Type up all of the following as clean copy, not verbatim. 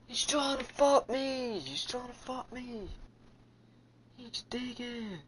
He's trying to fuck me. He's trying to fuck me. He's digging.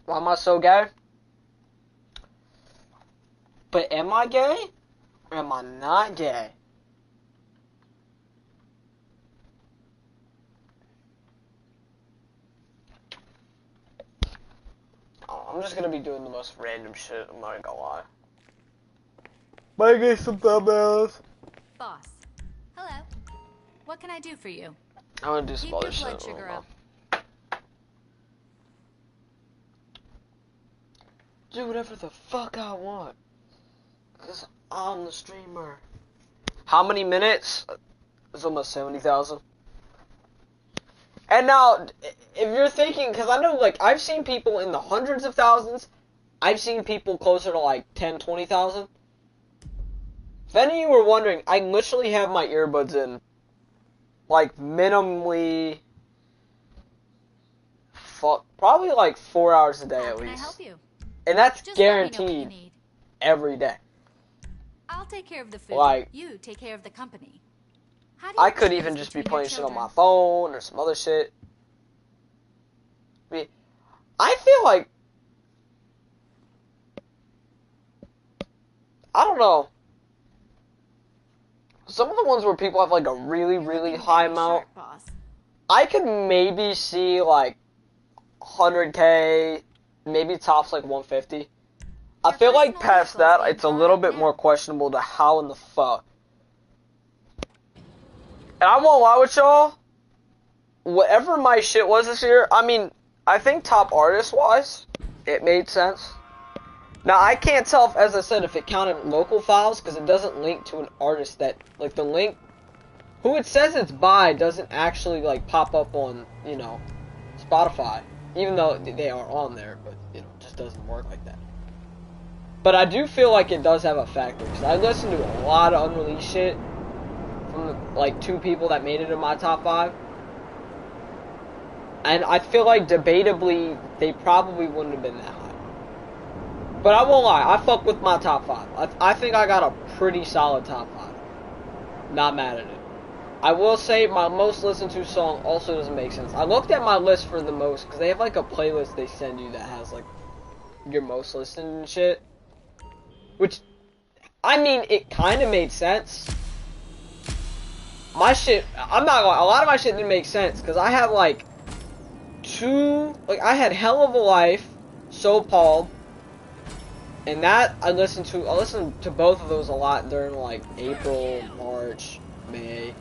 Why am I so gay? But am I gay? Or am I not gay? Oh, I'm just gonna be doing the most random shit, I'm not gonna lie. Might get some thumbnails. Boss. Hello. What can I do for you? I wanna do some Keep other your shit. blood sugar up. Do whatever the fuck I want. Cause I'm the streamer. How many minutes? It's almost 70,000. And now, if you're thinking, cause I know, like, I've seen people in the hundreds of thousands. I've seen people closer to, like, 10, 20,000. If any of you were wondering, I literally have my earbuds in, like, minimally, probably, like, 4 hours a day at How can I least. help you? And that's Just let me know what you guaranteed need. every day. I'll take care of the food. Like, you take care of the company. How do you I could choose even just be between playing your shit on my children? phone or some other shit. I feel like, I don't know. Some of the ones where people have like a really, You're really looking high very amount, sharp, boss. I could maybe see like 100K, maybe tops like 150. I Your feel like personal past vehicle's that, being it's a brought little up bit now. more questionable to how in the fuck. And I won't lie with y'all, whatever my shit was this year, I mean, I think top artist-wise, it made sense. Now, I can't tell, if, as I said, if it counted local files, because it doesn't link to an artist that, like, the link, who it says it's by doesn't actually, like, pop up on, you know, Spotify. Even though they are on there, but, you know, it just doesn't work like that. But I do feel like it does have a factor, because I listen to a lot of unreleased shit from, like, 2 people that made it in my top 5. And I feel like, debatably, they probably wouldn't have been that high. But I won't lie, I fuck with my top 5. I think I got a pretty solid top 5. Not mad at it. I will say my most listened to song also doesn't make sense. I looked at my list for the most, because they have like a playlist they send you that has like your most listened and shit. Which, I mean, it kind of made sense. My shit, I'm not gonna lie, a lot of my shit didn't make sense, because I had like I had Hell of a Life, So Appalled, and that I listened to both of those a lot during like April, March, May.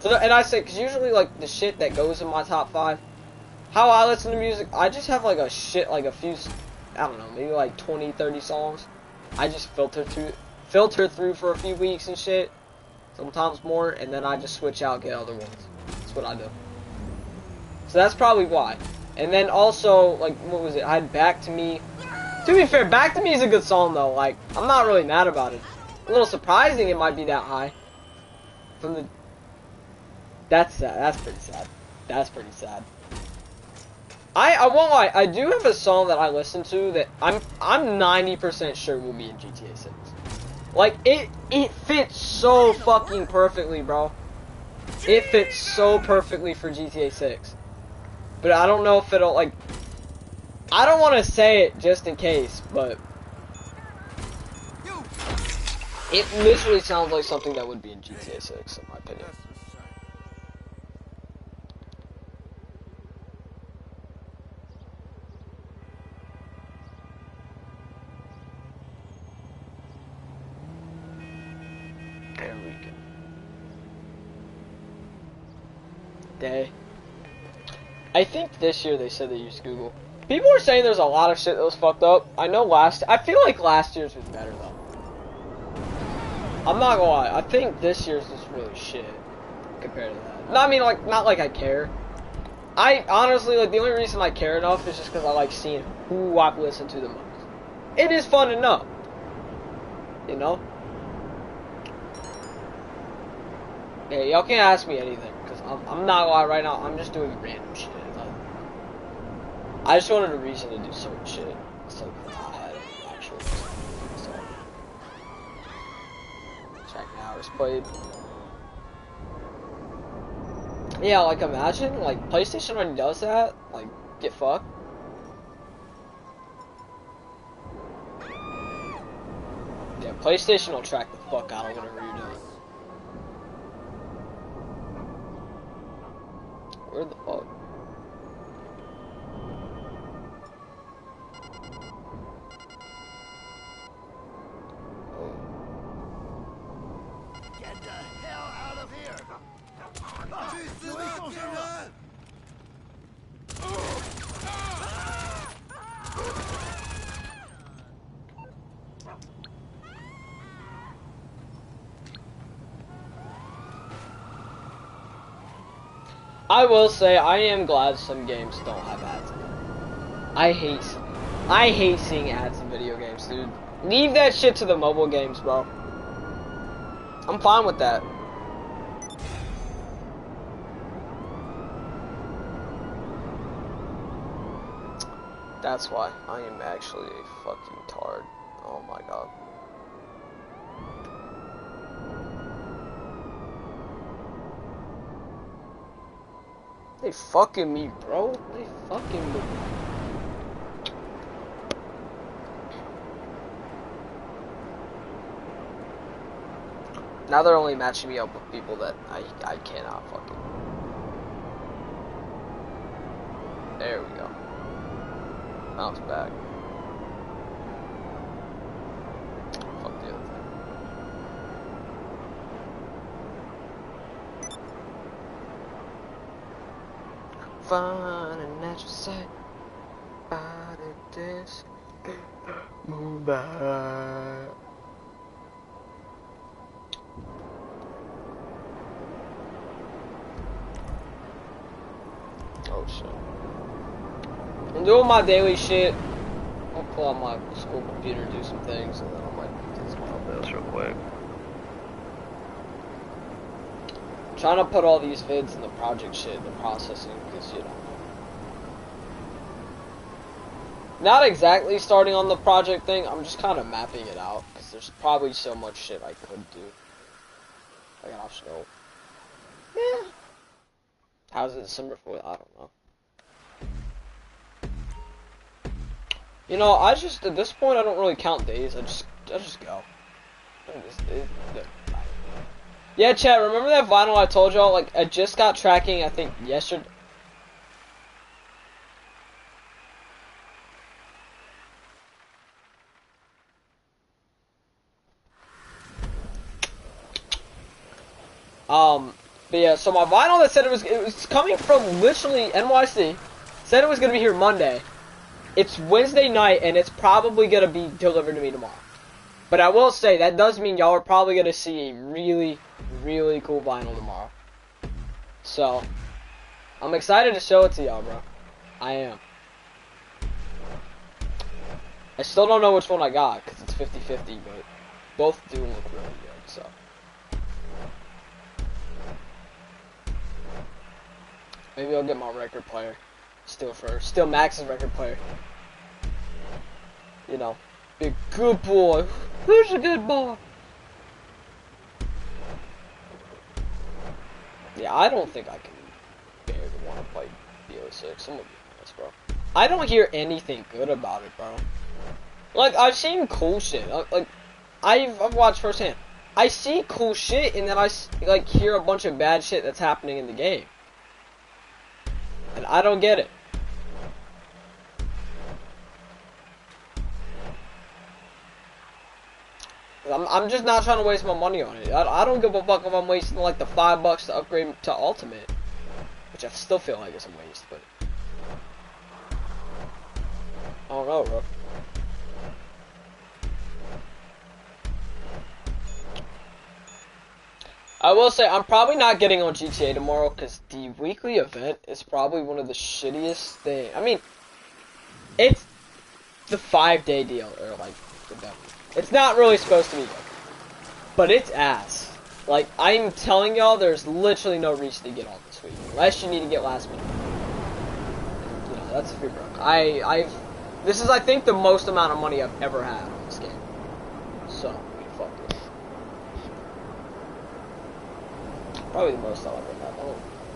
So, and I say, because usually like the shit that goes in my top 5, how I listen to music, I just have like a few, I don't know, maybe like 20, 30 songs. I just filter through for a few weeks and shit, sometimes more, and then I just switch out, get other ones. That's what I do. So that's probably why. And then also, like, what was it? I had Back to Me. To be fair, Back to Me is a good song, though. Like, I'm not really mad about it. A little surprising it might be that high. That's sad. That's pretty sad. That's pretty sad. I won't lie. I do have a song that I listen to that I'm 90% sure will be in GTA 6. Like, it fits so fucking perfectly, bro. It fits so perfectly for GTA 6. But I don't know if it'll, like... I don't want to say it just in case, but... It literally sounds like something that would be in GTA 6, in my opinion. There we go. I think this year they said they used Google. People are saying there's a lot of shit that was fucked up. I feel like last year's was better though. I'm not gonna lie. I think this year's was really shit compared to that. No, I mean, like, not like I care. I honestly, like, the only reason I care enough is just because I like seeing who I've listened to the most. It is fun to know. You know? Yeah, y'all can't ask me anything, because I'm not gonna lie right now, I'm just doing random shit. I just wanted a reason to do certain shit. So I had an actual reason. So. Tracking hours played. Yeah, like imagine, like, PlayStation already does that. Like, get fucked. Yeah, PlayStation will track the fuck out of whatever you're doing. Where the fuck? Get the hell out of here! I will say, I am glad some games don't have ads in them. I hate seeing ads in video games, dude. Leave that shit to the mobile games, bro. I'm fine with that. That's why I am actually a fucking tard. Oh my god. They fucking me, bro. They fucking me. Now they're only matching me up with people that I cannot fucking. There we go. Bounce back. Fuck the other thing. Fun and natural sight. Body dance. Move back. Oh shit. I'm doing my daily shit. I'll pull out my school computer, do some things, and then I might do some videos real quick. I'm trying to put all these vids in the project shit, the processing, because, you know. Not exactly starting on the project thing, I'm just kind of mapping it out, because there's probably so much shit I could do. Like an optional. Yeah. How's it December 4th? I don't know. You know, I just, at this point, I don't really count days. I just go. Yeah, chat, remember that vinyl I told y'all? Like, I just got tracking, I think, yesterday. But yeah, so my vinyl that said it was coming from literally NYC, said it was gonna be here Monday. It's Wednesday night, and it's probably gonna be delivered to me tomorrow. But I will say, that does mean y'all are probably gonna see a really, really cool vinyl tomorrow. So, I'm excited to show it to y'all, bro. I am. I still don't know which one I got, because it's 50-50, but both do look really good, so. Maybe I'll get my record player. Still Max's record player. You know, big good boy. Who's a good boy? Yeah, I don't think I can barely want to play BO6. I'm gonna be honest, bro. I don't hear anything good about it, bro. Like, I've seen cool shit. Like, I've watched firsthand. I see cool shit, and then I like hear a bunch of bad shit that's happening in the game. And I don't get it. I'm just not trying to waste my money on it. I don't give a fuck if I'm wasting like the $5 to upgrade to Ultimate, which I still feel like is a waste. But I don't know, bro. I will say, I'm probably not getting on GTA tomorrow, because the weekly event is probably one of the shittiest things. I mean, it's the 5-day deal, or like, it's not really supposed to be good. But it's ass. Like, I'm telling y'all, there's literally no reason to get on this week, unless you need to get last minute. You know, that's if you're broke. This is, I think, the most amount of money I've ever had on this game. So, fuck it. Probably the most I'll ever have.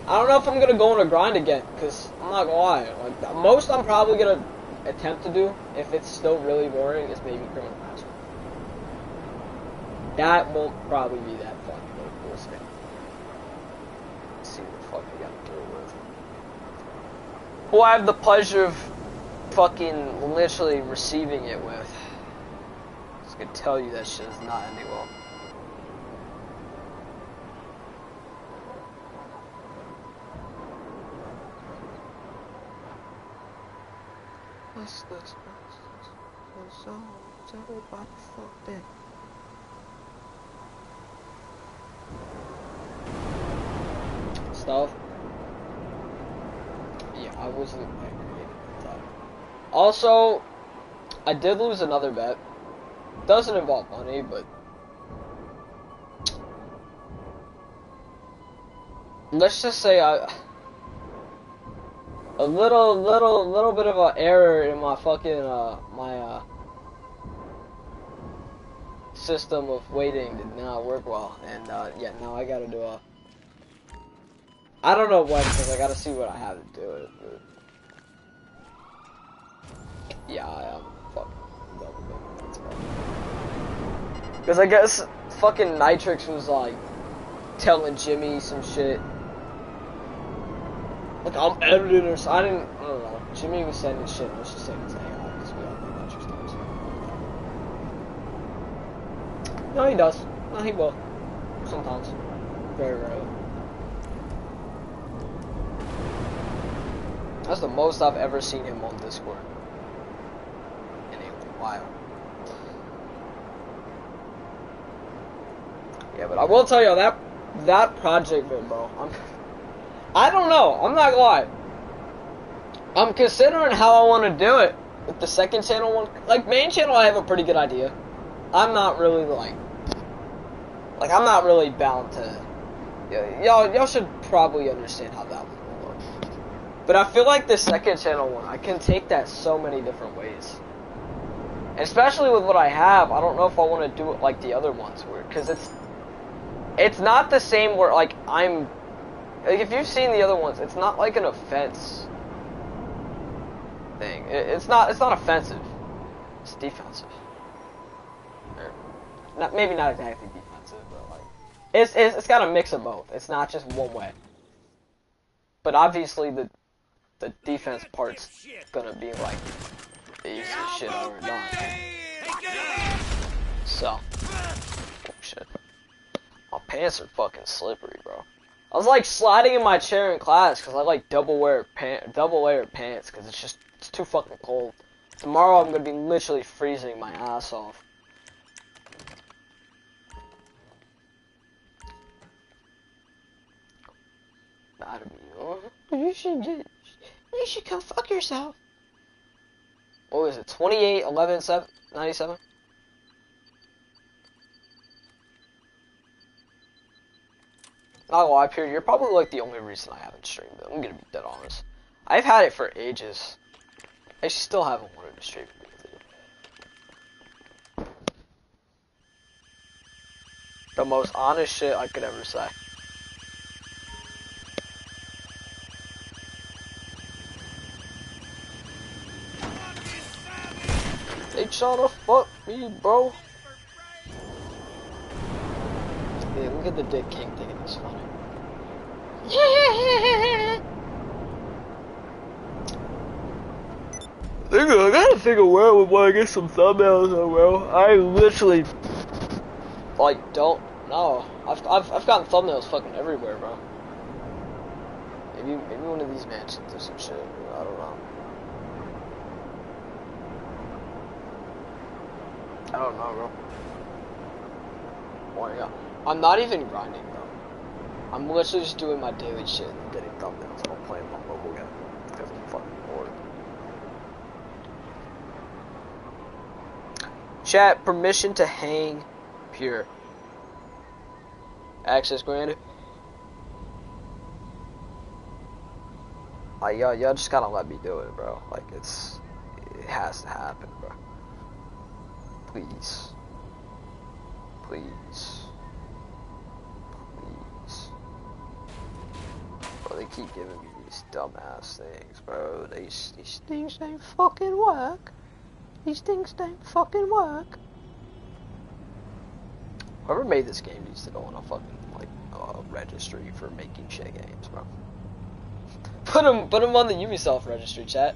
I don't know if I'm gonna go on a grind again, because I'm not gonna lie. Like, the most I'm probably gonna attempt to do, if it's still really boring, is maybe Criminal Master. That won't probably be that fun, but we'll see. Let's see what the fuck we got to deal with. Who I have the pleasure of fucking literally receiving it with. I just can tell you that shit is not ending well. Everybody fuck that. Stuff. Yeah, I wasn't that great at that. Also, I did lose another bet. Doesn't involve money, but let's just say a little bit of an error in my fucking my system of waiting did not work well, and yeah, now I gotta do a. I don't know when, because I gotta see what I have to do it. But yeah, I am fucking because I guess fucking Nitrix was like telling Jimmy some shit. Like, I'm editing or so. I don't know. Jimmy was sending shit. Let's just say it's AI, because we all know Nitrix does. No, he does. No, he will. Sometimes. Very rarely. That's the most I've ever seen him on Discord. In a while. Yeah, but I will tell you that project vid, bro. I don't know. I'm not gonna lie. I'm considering how I want to do it with the second channel one. Like, main channel, I have a pretty good idea. I'm not really I'm not really bound to. Y'all should probably understand how that one will look. But I feel like the second channel one, I can take that so many different ways. Especially with what I have, I don't know if I want to do it like the other ones were, because it's not the same where, like, like, if you've seen the other ones, it's not like an offense thing. It's not offensive. It's defensive. Or maybe not exactly defensive, but like it's got a mix of both. It's not just one way. But obviously the defense part's gonna be like the easiest shit I've ever done. So, oh shit. My pants are fucking slippery, bro. I was like sliding in my chair in class because I like double layered pants because it's too fucking cold. Tomorrow I'm gonna be literally freezing my ass off. You should go fuck yourself. What was it? 28, 11, 7, 97? Not gonna lie, Peter, you're probably like the only reason I haven't streamed it. I'm gonna be dead honest. I've had it for ages. I still haven't wanted to stream it with you. The most honest shit I could ever say. They trying to fuck me, bro. Yeah, look at the Dick King thinking it's funny. I gotta think of where I would want to get some thumbnails on, bro. I literally, like, don't know. I've gotten thumbnails fucking everywhere, bro. Maybe one of these mansions or some shit. I don't know. I don't know, bro. Well, yeah. I'm not even grinding, bro. I'm literally just doing my daily shit and getting thumbnails. I don't play my mobile game because I'm fucking bored. Chat, permission to hang pure. Access granted. Like, y'all just gotta let me do it, bro. Like, it has to happen, bro. Please. Please. Please. Bro, they keep giving me these dumbass things, bro. These things don't fucking work. These things don't fucking work. Whoever made this game needs to go on a fucking, like, registry for making shit games, bro. Put them on the Ubisoft registry, chat.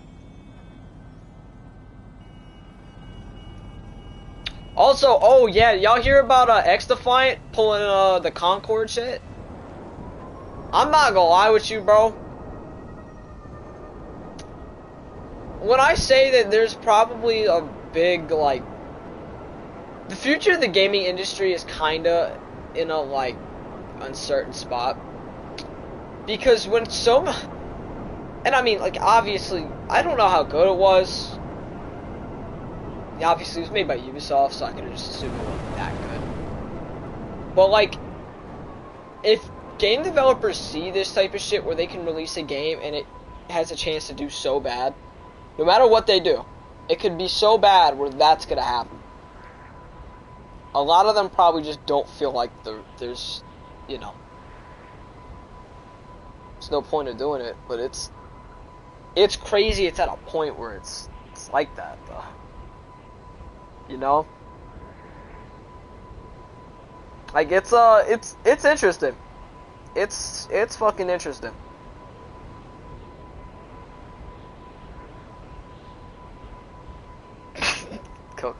Also, oh yeah, y'all hear about X-Defiant pulling the Concord shit? I'm not gonna lie with you, bro. When I say that there's probably a big, like, the future of the gaming industry is kinda in a, like, uncertain spot. Because when and I mean, like, obviously, I don't know how good it was. Obviously, it was made by Ubisoft, so I could just assume it wasn't that good. But, like, if game developers see this type of shit where they can release a game and it has a chance to do so bad, no matter what they do, it could be so bad where that's gonna happen. A lot of them probably just don't feel like there's, you know, there's no point in doing it, but it's crazy it's at a point where it's like that, though. You know? Like, it's interesting. It's fucking interesting. Cool.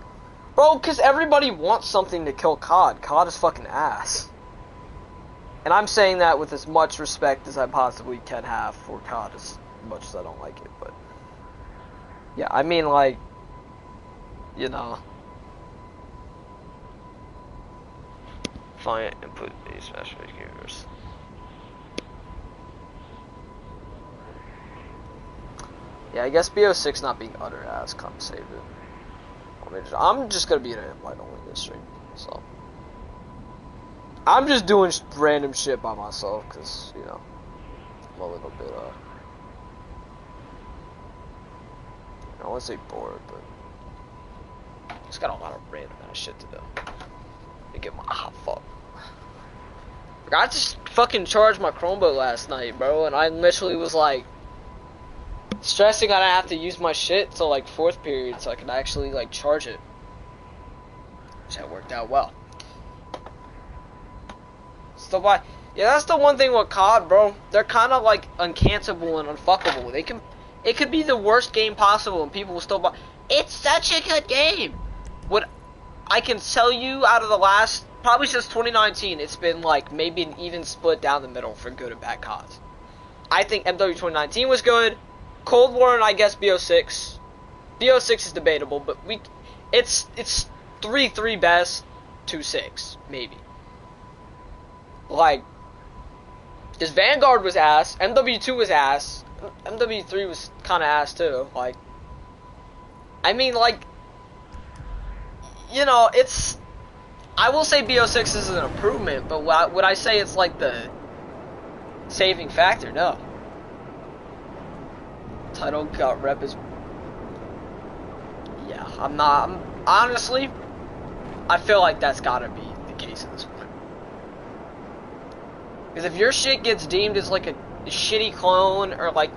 Bro, because everybody wants something to kill COD. COD is fucking ass. And I'm saying that with as much respect as I possibly can have for COD, as much as I don't like it, but yeah, I mean, like, you know, find and put these special gears. Yeah, I guess BO6 not being utter ass come saved it. I'm just gonna be an invite only this stream, so I'm just doing random shit by myself, cause, you know, I'm a little bit I don't want to say bored, but just got a lot of random ass shit to do. To get my fuck. Forgot to fucking charge my Chromebook last night, bro, and I literally was like stressing I have to use my shit till like 4th period so I can actually like charge it. Which that worked out well. So why? Yeah, that's the one thing with COD, bro. They're kind of like uncancelable and unfuckable. It could be the worst game possible and people will still buy. It's such a good game. What I can tell you out of the last, probably since 2019, it's been like maybe an even split down the middle for good and bad CODs. I think MW 2019 was good. Cold War and I guess BO6. BO6 is debatable, but it's 3-3 best, 2-6 maybe. Like, because Vanguard was ass, MW2 was ass, MW3 was kind of ass too. Like, I mean, like, you know, I will say BO6 is an improvement, but would I say it's like the saving factor? No. Title got rep is, yeah, I'm honestly, I feel like that's gotta be the case at this point. Because if your shit gets deemed as like a shitty clone or like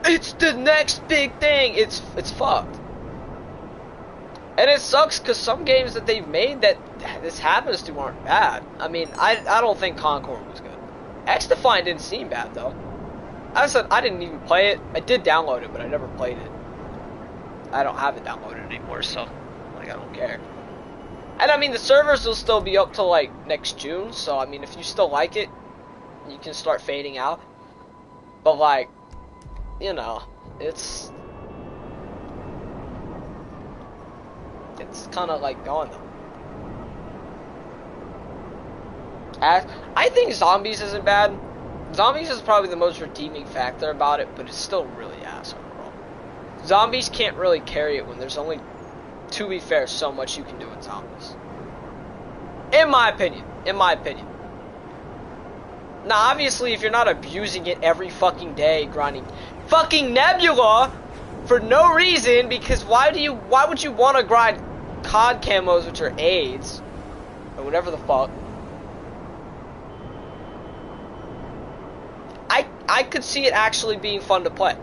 it's the next big thing, it's fucked. And it sucks because some games that they've made that this happens to aren't bad. I mean, I don't think Concord was good. X-Defiant didn't seem bad though. I said I didn't even play it. I did download it, but I never played it. I don't have it downloaded anymore, so like I don't care. And I mean the servers will still be up till like next June, so I mean if you still like it, you can start fading out. But like, you know, it's it's kind of like gone though. I think zombies isn't bad. Zombies is probably the most redeeming factor about it, but it's still really ass overall. Zombies can't really carry it when there's only, to be fair, so much you can do in zombies. In my opinion. Now, obviously, if you're not abusing it every fucking day, grinding fucking Nebula for no reason, because why would you want to grind COD camos, which are AIDS, or whatever the fuck? I could see it actually being fun to play.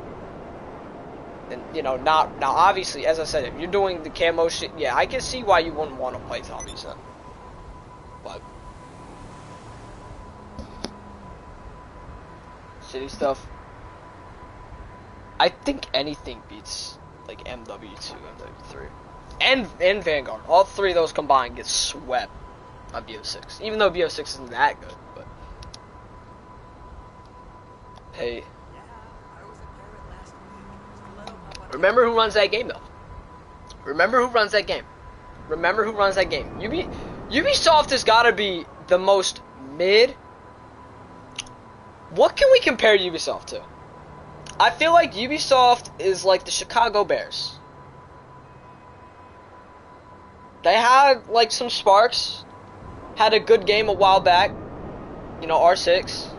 And, you know, now obviously, as I said, if you're doing the camo shit, yeah, I can see why you wouldn't want to play zombies then. But city stuff, I think anything beats like MW2, MW3, and Vanguard. All three of those combined get swept on BO6, even though BO6 isn't that good. But hey, remember who runs that game though. Remember who runs that game. Ubisoft has got to be the most mid. What can we compare Ubisoft to? I feel like Ubisoft is like the Chicago Bears. They had like some sparks. Had a good game a while back. You know, R6.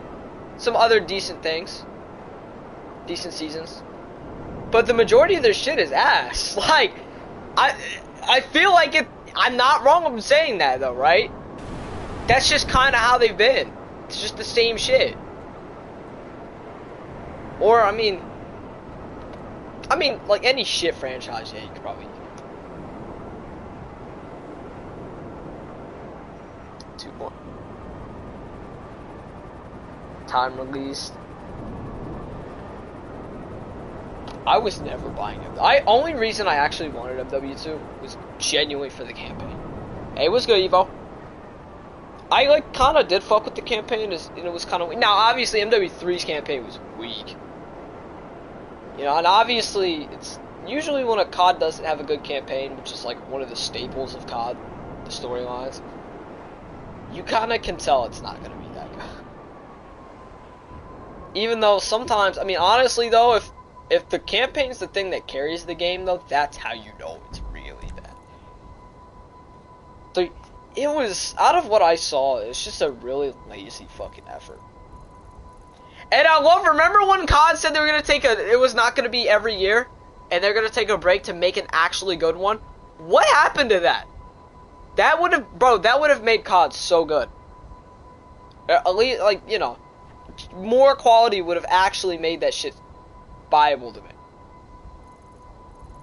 Some other decent things. Decent seasons. But the majority of their shit is ass. Like, I feel like it. I'm not wrong in saying that though, right? That's just kind of how they've been. It's just the same shit. Or I mean, like any shit franchise, yeah, you could probably. 2 more. Time released. I was never buying it. Only reason I actually wanted MW2 was genuinely for the campaign. Hey, what's good, Evo? I like kind of did fuck with the campaign, and it was kind of now. Obviously, MW3's campaign was weak. You know, and obviously, it's usually when a COD doesn't have a good campaign, which is like one of the staples of COD, the storylines. You kind of can tell it's not gonna be that good. Even though sometimes, I mean, honestly though, if the campaign's the thing that carries the game, though, that's how you know it's really bad. So, it was, out of what I saw, it's just a really lazy fucking effort. And remember when COD said they were gonna it was not gonna be every year, and they're gonna take a break to make an actually good one? What happened to that? That would have made COD so good. At least, like, you know, more quality would have actually made that shit viable to me.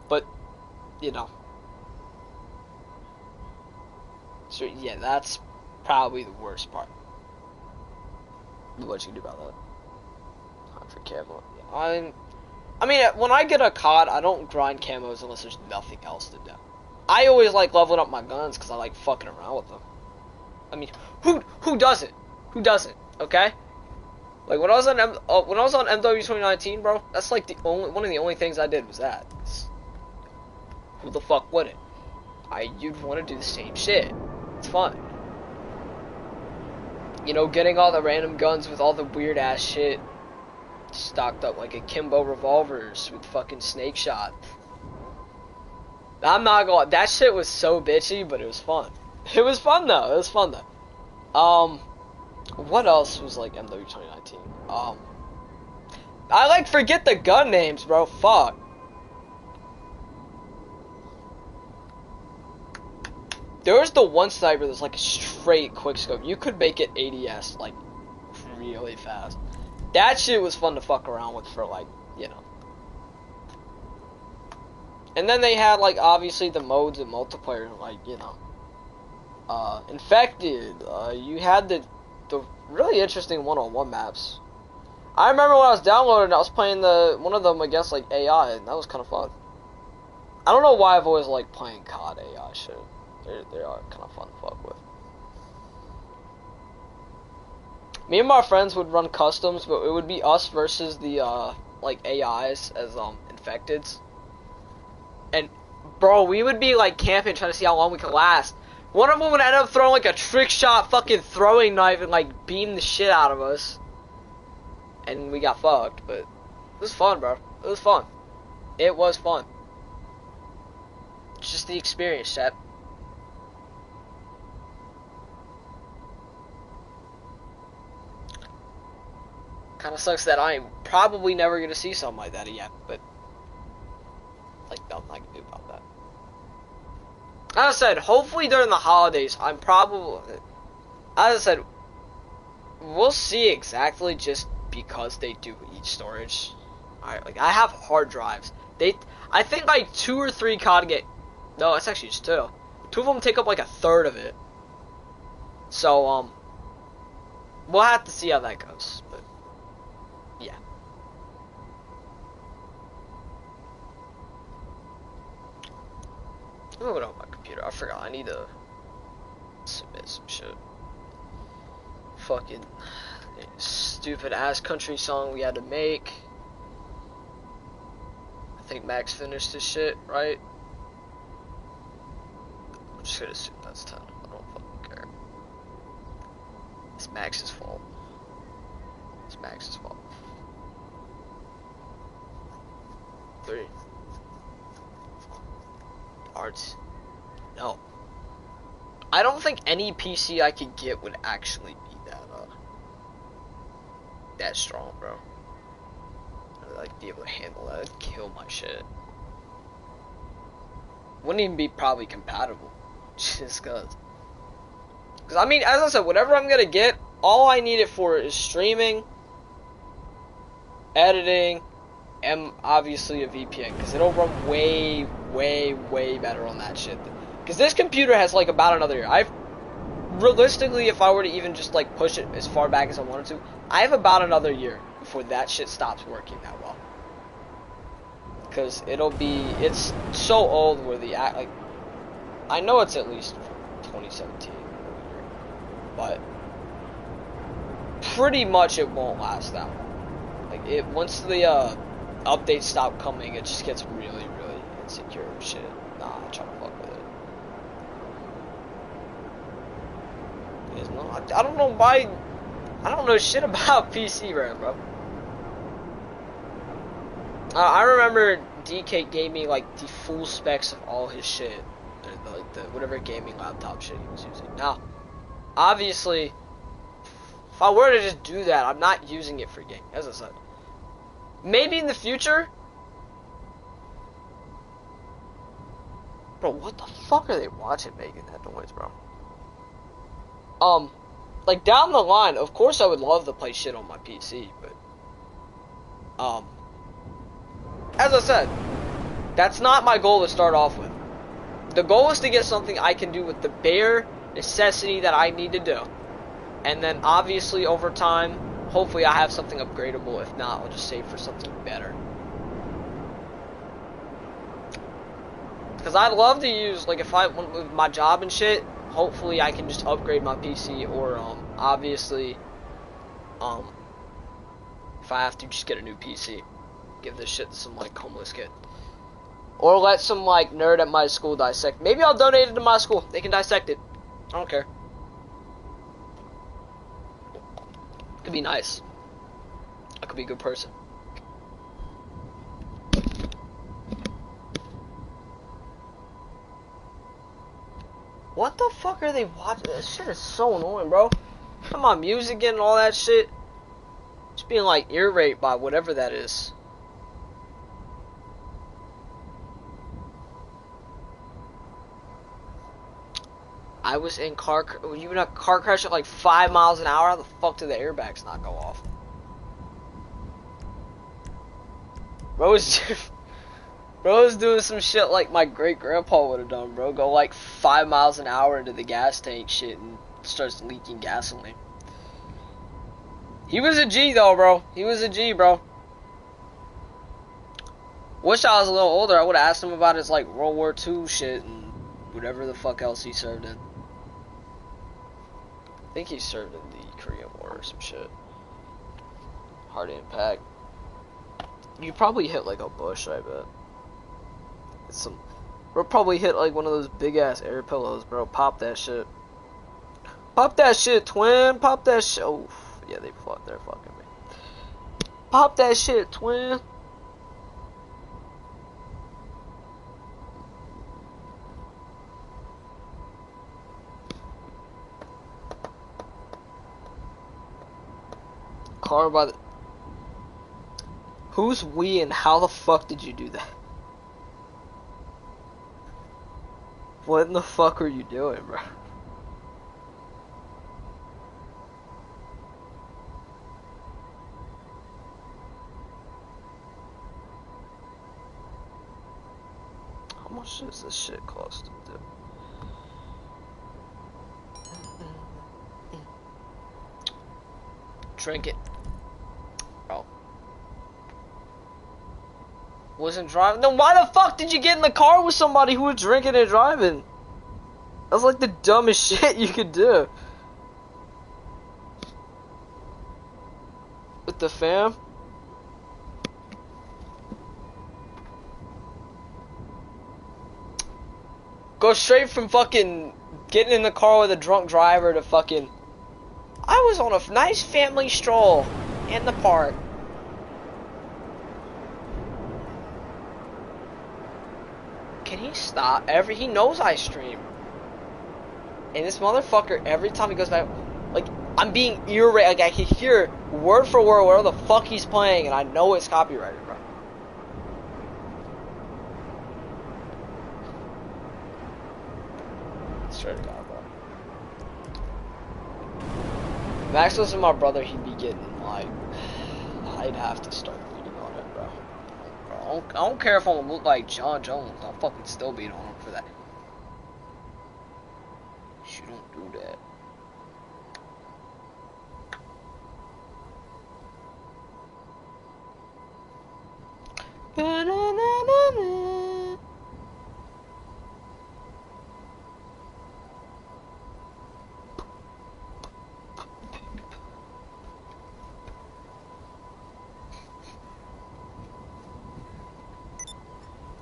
But, you know. So, yeah, that's probably the worst part. What you can do about that? Time for camo. Yeah, I mean, when I get a COD, I don't grind camos unless there's nothing else to do. I always like leveling up my guns because I like fucking around with them. I mean, who doesn't? Who doesn't? Okay. Like when I was on MW 2019, bro, that's like one of the only things I did was that. Who the fuck wouldn't? You'd want to do the same shit. It's fun. You know, getting all the random guns with all the weird ass shit stocked up, like akimbo revolvers with fucking snake shot. I'm not gonna. That shit was so bitchy, but it was fun. It was fun though. What else was like MW 2019? I like forget the gun names, bro. Fuck. There was the one sniper that's like a straight quickscope. You could make it ADS like really fast. That shit was fun to fuck around with for like, you know. And then they had like obviously the modes and multiplayer, like, you know. Infected. You had the really interesting one-on-one maps. I remember when I was downloading, I was playing one of them against like AI, and that was kind of fun. I don't know why I've always liked playing COD AI shit. They are kind of fun to fuck with. Me and my friends would run customs, but it would be us versus the like AIs as infecteds. And Bro, we would be like camping trying to see how long we could last. One of them would end up throwing like a trick shot fucking throwing knife and like beam the shit out of us. And we got fucked, but it was fun, bro. It was fun. It was fun. It's just the experience, chat. Kind of sucks that I'm probably never gonna see something like that again, but like nothing I can do about that. As I said, hopefully during the holidays, I'm probably, as I said, we'll see exactly just because they do each storage. Alright, like I have hard drives. I think like 2 or 3 COD get, no, it's actually just 2. 2 of them take up like a third of it. So, we'll have to see how that goes, but yeah. Let me go on my computer. I forgot. I need to submit some shit. Fucking stupid ass country song we had to make. I think Max finished his shit, right? I'm just gonna assume that's 10. I don't fucking care. It's Max's fault. It's Max's fault. 3. Arts. No. I don't think any PC I could get would actually be that strong, bro. I'd like be able to handle that. It'd kill my shit. Wouldn't even be probably compatible. Just cause I mean, as I said, whatever I'm gonna get, all I need it for is streaming, editing, and obviously a VPN, because it'll run way, way, way better on that shit. Because this computer has like about another year. Realistically, if I were to even just like push it as far back as I wanted to, I have about another year before that shit stops working that well. Because it's so old where like, I know it's at least 2017, but pretty much it won't last that long. Like once the updates stop coming, it just gets really, really insecure and shit. Nah, I'm trying to fuck with it. I don't know why. I don't know shit about PC RAM, bro. I remember DK gave me like the full specs of all his shit, like the whatever gaming laptop shit he was using. Now, obviously, if I were to just do that, I'm not using it for gaming, as I said. Maybe in the future. Bro, what the fuck are they watching making that noise, bro? Like down the line, of course I would love to play shit on my PC, but as I said, that's not my goal to start off with. The goal is to get something I can do with the bare necessity that I need to do. And then obviously over time, hopefully I have something upgradable. If not, I'll just save for something better. Because I'd love to use, like if I went with my job and shit, hopefully I can just upgrade my PC, or obviously if I have to, just get a new PC. Give this shit to some like homeless kid. Or let some like nerd at my school dissect. Maybe I'll donate it to my school. They can dissect it. I don't care. Could be nice. I could be a good person. What the fuck are they watching? This shit is so annoying, bro. Come on, music and all that shit. Just being like ear raped by whatever that is. I was in were you in a car crash at like 5 miles an hour? How the fuck did the airbags not go off? Bro was doing some shit like my great grandpa would have done, bro. Go like 5 miles an hour into the gas tank shit and starts leaking gasoline. He was a G though, bro. He was a G, bro. Wish I was a little older. I would have asked him about his like World War II shit and whatever the fuck else he served in. I think he served in the Korean War or some shit. Hard impact. You probably hit like a bush, I bet. It's some Bro probably hit like one of those big ass air pillows, bro. Pop that shit. Pop that shit, twin. Pop that shit. Oh, yeah, they're fucking me. Pop that shit, twin. Car by the... Who's we and how the fuck did you do that? What in the fuck are you doing, bro? How much does this shit cost to do? Drink it. Oh. Wasn't driving? Then why the fuck did you get in the car with somebody who was drinking and driving? That's like the dumbest shit you could do. With the fam? Go straight from fucking getting in the car with a drunk driver to fucking... I was on a nice family stroll in the park. Can he stop? He knows I stream. And this motherfucker, every time he goes back, like, I'm being irate. Like, I can hear word for word whatever the fuck he's playing, and I know it's copyrighted, bro. Straight to God, bro. Max was my brother, he'd be getting, like, I'd have to start beating on it, bro. I don't care if I'm gonna look like John Jones, I'll fucking still beat on him for that. You don't do that. Ba-na-na-na-na.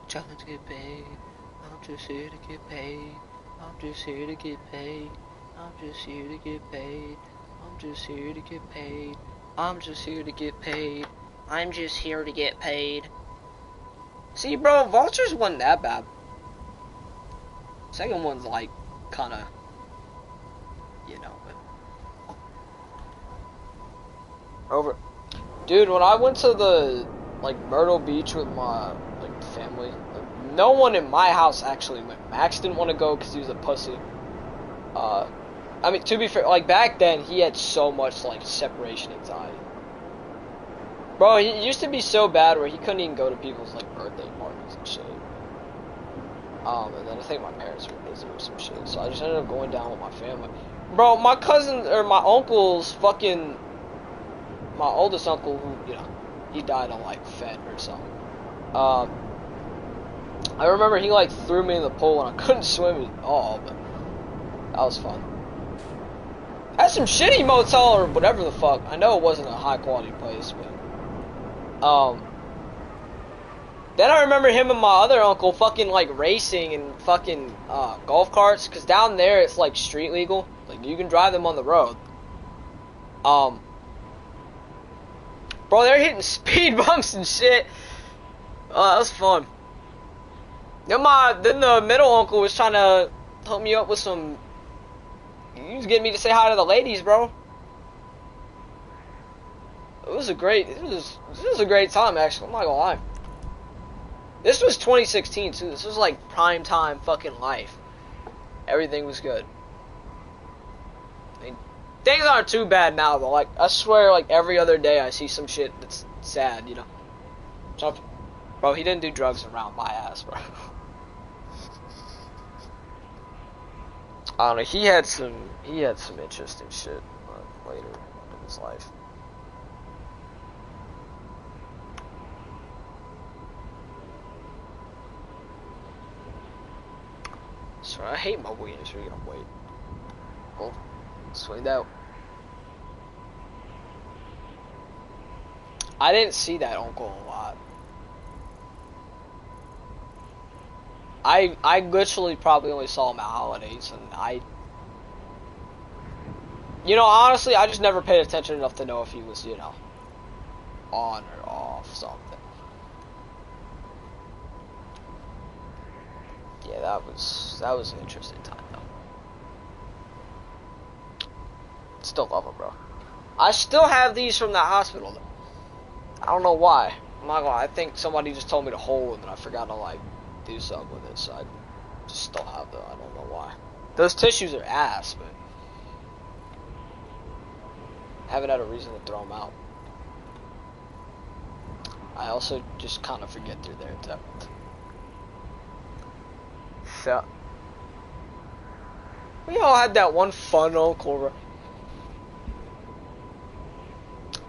Trying to get paid. I'm just here to get paid. I'm just here to get paid. I'm just here to get paid. I'm just here to get paid. I'm just here to get paid. I'm just here to get paid. See, bro, Vultures wasn't that bad. Second one's like, kinda, you know, but... Over. Dude, when I went to the, like, Myrtle Beach with my, like, family, like, no one in my house actually went. Max didn't want to go because he was a pussy. I mean, to be fair, like, back then, he had so much, like, separation anxiety. Bro, he used to be so bad where he couldn't even go to people's, like, birthday parties and shit. And then I think my parents were busy or some shit, so I just ended up going down with my family. Bro, my cousin, or my uncle's fucking... My oldest uncle, who, you know, he died on, like, Fed or something. I remember he, like, threw me in the pool and I couldn't swim at all, but that was fun. I had some shitty motel or whatever the fuck. I know it wasn't a high quality place, but... Then I remember him and my other uncle fucking, like, racing and fucking, golf carts, because down there it's, like, street legal. Like, you can drive them on the road. Bro, they're hitting speed bumps and shit. Oh, that was fun. Then the middle uncle was trying to hook me up with some... He was getting me to say hi to the ladies, bro. It was a great time, actually. I'm not gonna lie. This was 2016 too. This was like prime time fucking life. Everything was good. I mean, things aren't too bad now though. Like, I swear, like, every other day I see some shit that's sad, you know. So, bro, he didn't do drugs around my ass, bro. I don't know. He had some interesting shit later in his life. So I hate my wiener, so you're gonna wait. Oh, swing out. I didn't see that uncle a lot. I literally probably only saw him at holidays, and you know, honestly, I just never paid attention enough to know if he was, you know, on or off something. Yeah, that was an interesting time though. Still love him, bro. I still have these from that hospital though. I don't know why. I'm not gonna lie. I think somebody just told me to hold them and I forgot to like do something with it, so I just still have them. I don't know why. Those tissues are ass, but I haven't had a reason to throw them out. I also just kind of forget they're there too. So we all had that one fun uncle.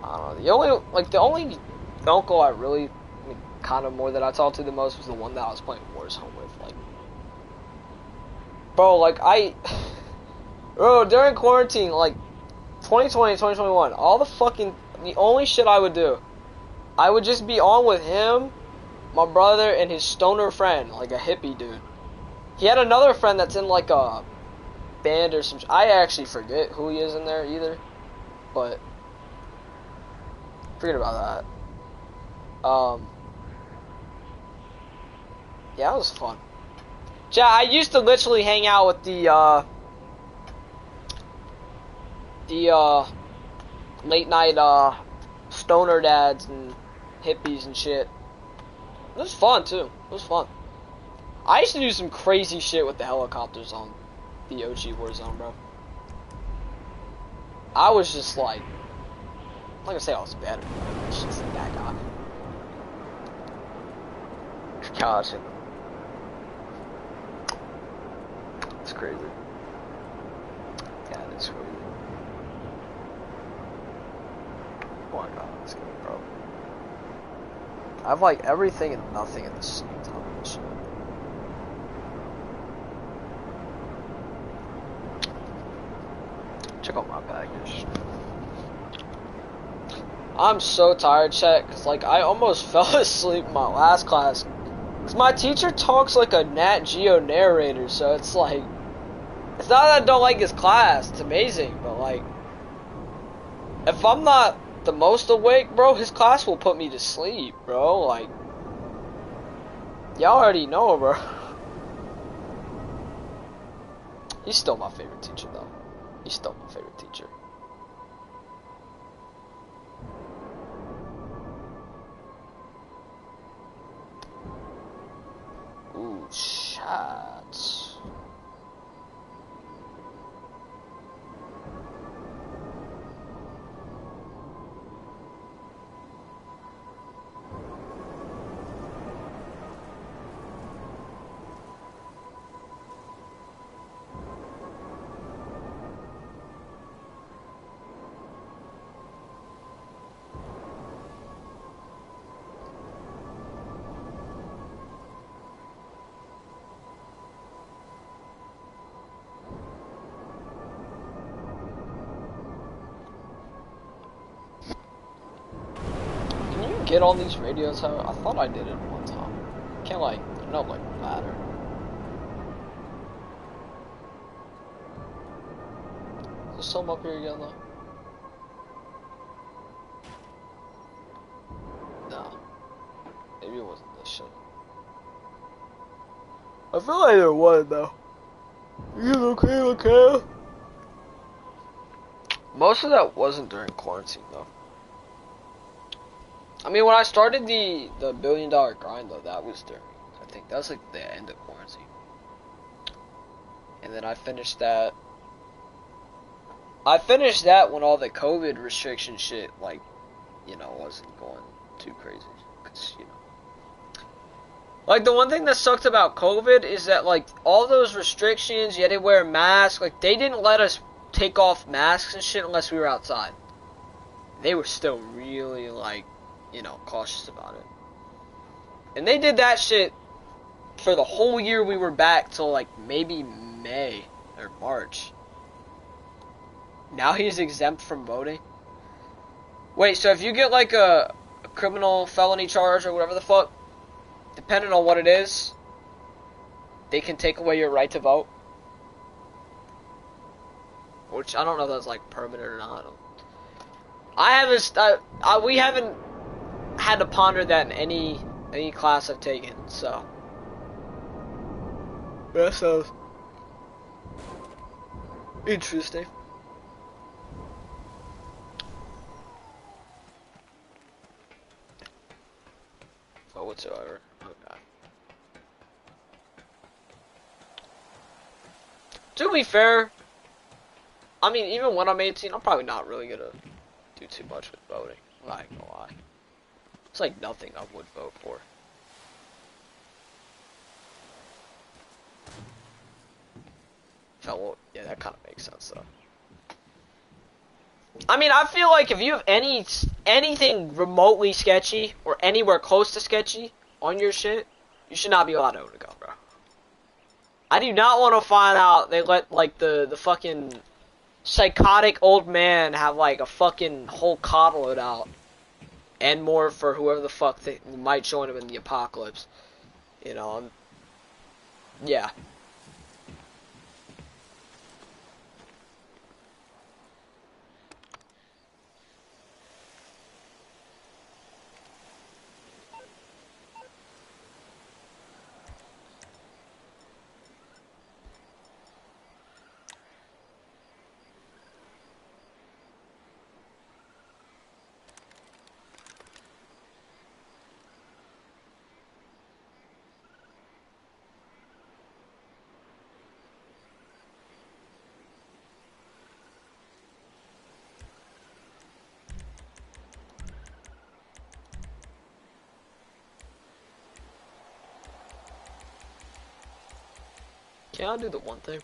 I don't know. The only uncle I really, kind of more that I talked to the most was the one that I was playing Warzone with. Like, bro, like bro, during quarantine, like 2020, 2021, the only shit I would do, I would just be on with him, my brother, and his stoner friend, like a hippie dude. He had another friend that's in like a band or some. I actually forget who he is in there either, but forget about that. Yeah, it was fun. Yeah, I used to literally hang out with the late night stoner dads and hippies and shit. It was fun too. It was fun. I used to do some crazy shit with the helicopters on the OG Warzone, bro. I was just like I'm not gonna say I was better, but I was just that guy. Gosh, it's crazy. Yeah, it's crazy. Oh my god, this game, bro. I have like everything and nothing at the same time. Shit. Check out my baggage. I'm so tired, chat, cause like I almost fell asleep in my last class. Cause my teacher talks like a Nat Geo narrator, so it's like, it's not that I don't like his class, it's amazing, but like, if I'm not the most awake, bro, his class will put me to sleep, bro. Like, y'all already know, bro. He's still my favorite teacher, though. He's still my favorite teacher. Ooh, shots. Get on these radios? I thought I did it one time. Can't like, no like ladder. Is there some up here again though? No. Maybe it wasn't this shit. I feel like there was though. You okay? Most of that wasn't during quarantine though. I mean, when I started the $1 billion grind, though, that was during, I think, that was like the end of quarantine. And then I finished that when all the COVID restriction shit, like, you know, wasn't going too crazy. Cause, you know. Like, the one thing that sucked about COVID is that, like, all those restrictions, you had to wear a mask, like, they didn't let us take off masks and shit unless we were outside. They were still really, like, you know, cautious about it. And they did that shit for the whole year we were back till like maybe May or March. Now he's exempt from voting. Wait, so if you get like a criminal felony charge or whatever the fuck, depending on what it is, they can take away your right to vote. Which I don't know if that's like permanent or not. We haven't had to ponder that in any class I've taken, so. That sounds interesting. Oh, whatsoever. Okay. To be fair, I mean, even when I'm 18, I'm probably not really gonna do too much with voting. I ain't gonna lie. It's like nothing I would vote for. Well, yeah, that kind of makes sense though. I mean, I feel like if you have anything remotely sketchy or anywhere close to sketchy on your shit, you should not be allowed to go, bro. I do not want to find out they let like the fucking psychotic old man have like a fucking whole carload out and more for whoever the fuck they might join him in the apocalypse. You know, yeah. Can I do the one thing?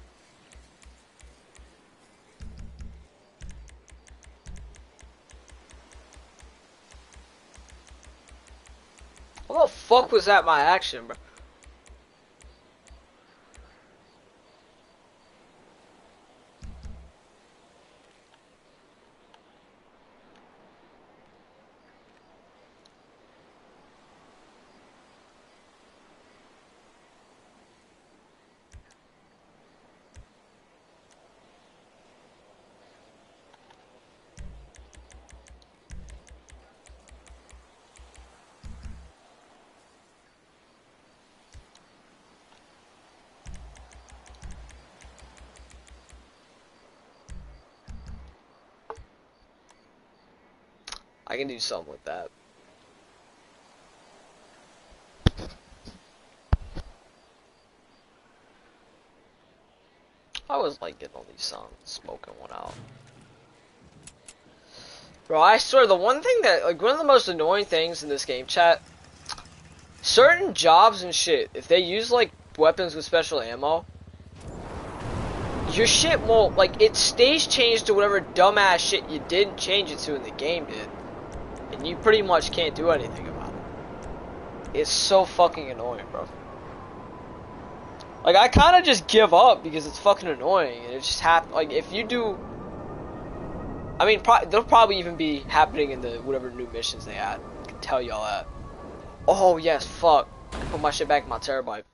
What the fuck was that my action, bro? I can do something with that. I was like getting all these songs, smoking one out. Bro, I swear, the one thing that, like, one of the most annoying things in this game, chat, certain jobs and shit, if they use, like, weapons with special ammo, your shit won't, like, it stays changed to whatever dumbass shit you didn't change it to in the game did. And you pretty much can't do anything about it. It's so fucking annoying, bro. Like, I kind of just give up because it's fucking annoying. And it just happens, like, if you do... I mean, they'll probably even be happening in the whatever new missions they add. I can tell y'all that. Oh, yes, fuck. Put my shit back in my terabyte.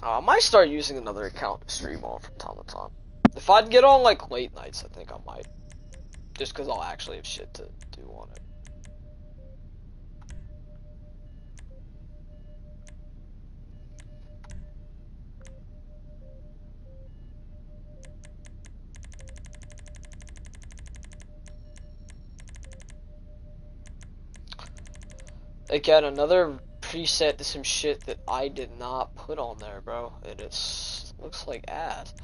I might start using another account to stream on from time to time. If I'd get on, like, late nights, I think I might. Just because I'll actually have shit to do on it. Again, another preset to some shit that I did not put on there, bro. And it looks like ass.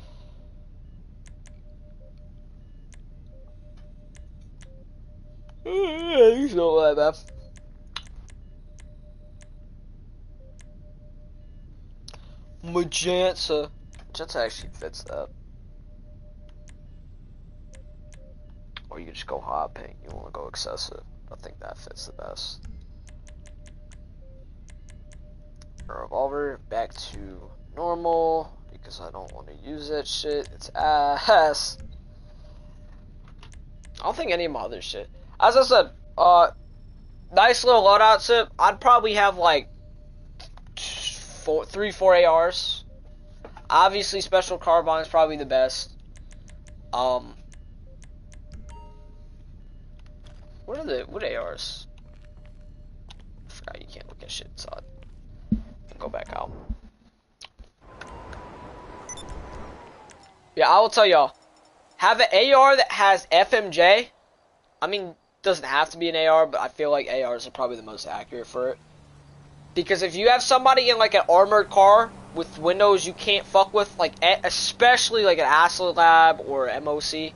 You know that, man. Magenta. Magenta actually fits that. Or you can just go hot pink. You want to go excessive. I think that fits the best. Revolver back to normal because I don't want to use that shit. It's ass. I don't think any of my other shit. As I said, nice little loadout tip. I'd probably have like 4 ARs. Obviously, special carbine is probably the best. What ARs? I forgot you can't look at shit inside. Go back out. Yeah, I will tell y'all. Have an AR that has FMJ. I mean, doesn't have to be an AR, but I feel like ARs are probably the most accurate for it. Because if you have somebody in like an armored car with windows you can't fuck with, like especially like an Astrolab or MOC,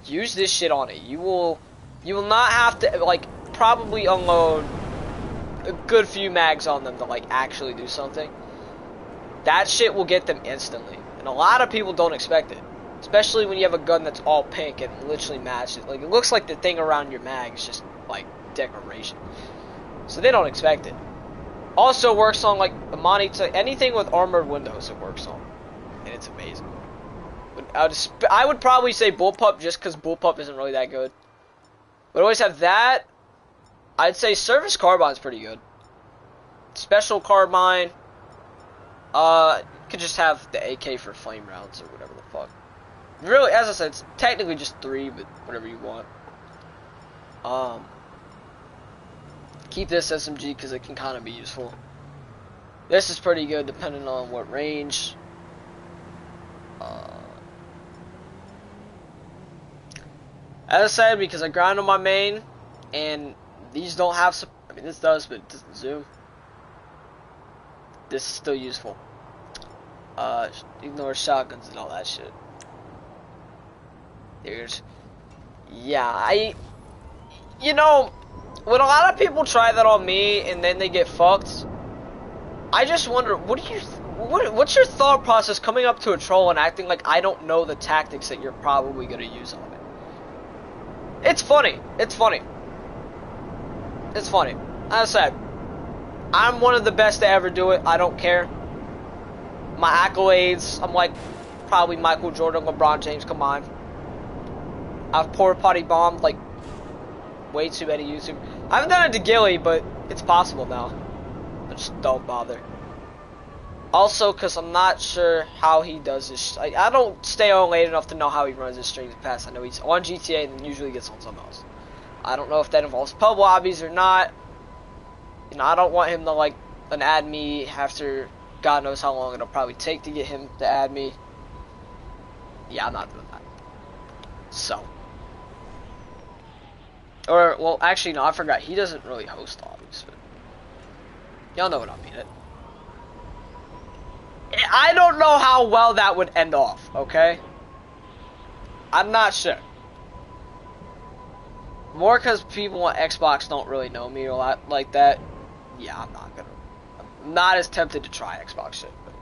use this shit on it. You will not have to like probably unload a good few mags on them to like actually do something. That shit will get them instantly, and a lot of people don't expect it. Especially when you have a gun that's all pink and literally matches. Like, it looks like the thing around your mag is just, like, decoration. So they don't expect it. Also works on, like, the monitor. Anything with armored windows it works on. And it's amazing. But I would probably say Bullpup just because Bullpup isn't really that good. But always have that. I'd say Service Carbine's pretty good. Special Carbine. You could just have the AK for flame rounds or whatever the fuck. Really, as I said, it's technically just 3, but whatever you want. Keep this SMG because it can kind of be useful. This is pretty good depending on what range. As I said, because I grind on my main, and these don't have, I mean this does, but it doesn't zoom. This is still useful. Ignore shotguns and all that shit. Yeah, you know, when a lot of people try that on me and then they get fucked, I just wonder, what's your thought process coming up to a troll and acting like I don't know the tactics that you're probably gonna use on it? It's funny. It's funny. It's funny. As I said, I'm one of the best to ever do it. I don't care. My accolades, I'm like probably Michael Jordan, LeBron James combined. I've porta potty bombed like way too many YouTubers. I haven't done it to Gilly, but it's possible now. I just don't bother. Also, because I'm not sure how he does this. I don't stay on late enough to know how he runs his streams past. I know he's on GTA and then usually gets on something else. I don't know if that involves pub lobbies or not. You know, I don't want him to like add me after God knows how long it'll probably take to get him to add me. Yeah, I'm not doing that. So. Or, well, actually, no, I forgot. He doesn't really host lobbies, but y'all know what I mean. I don't know how well that would end off, okay? I'm not sure. More because people on Xbox don't really know me a lot like that. Yeah, I'm not as tempted to try Xbox shit. But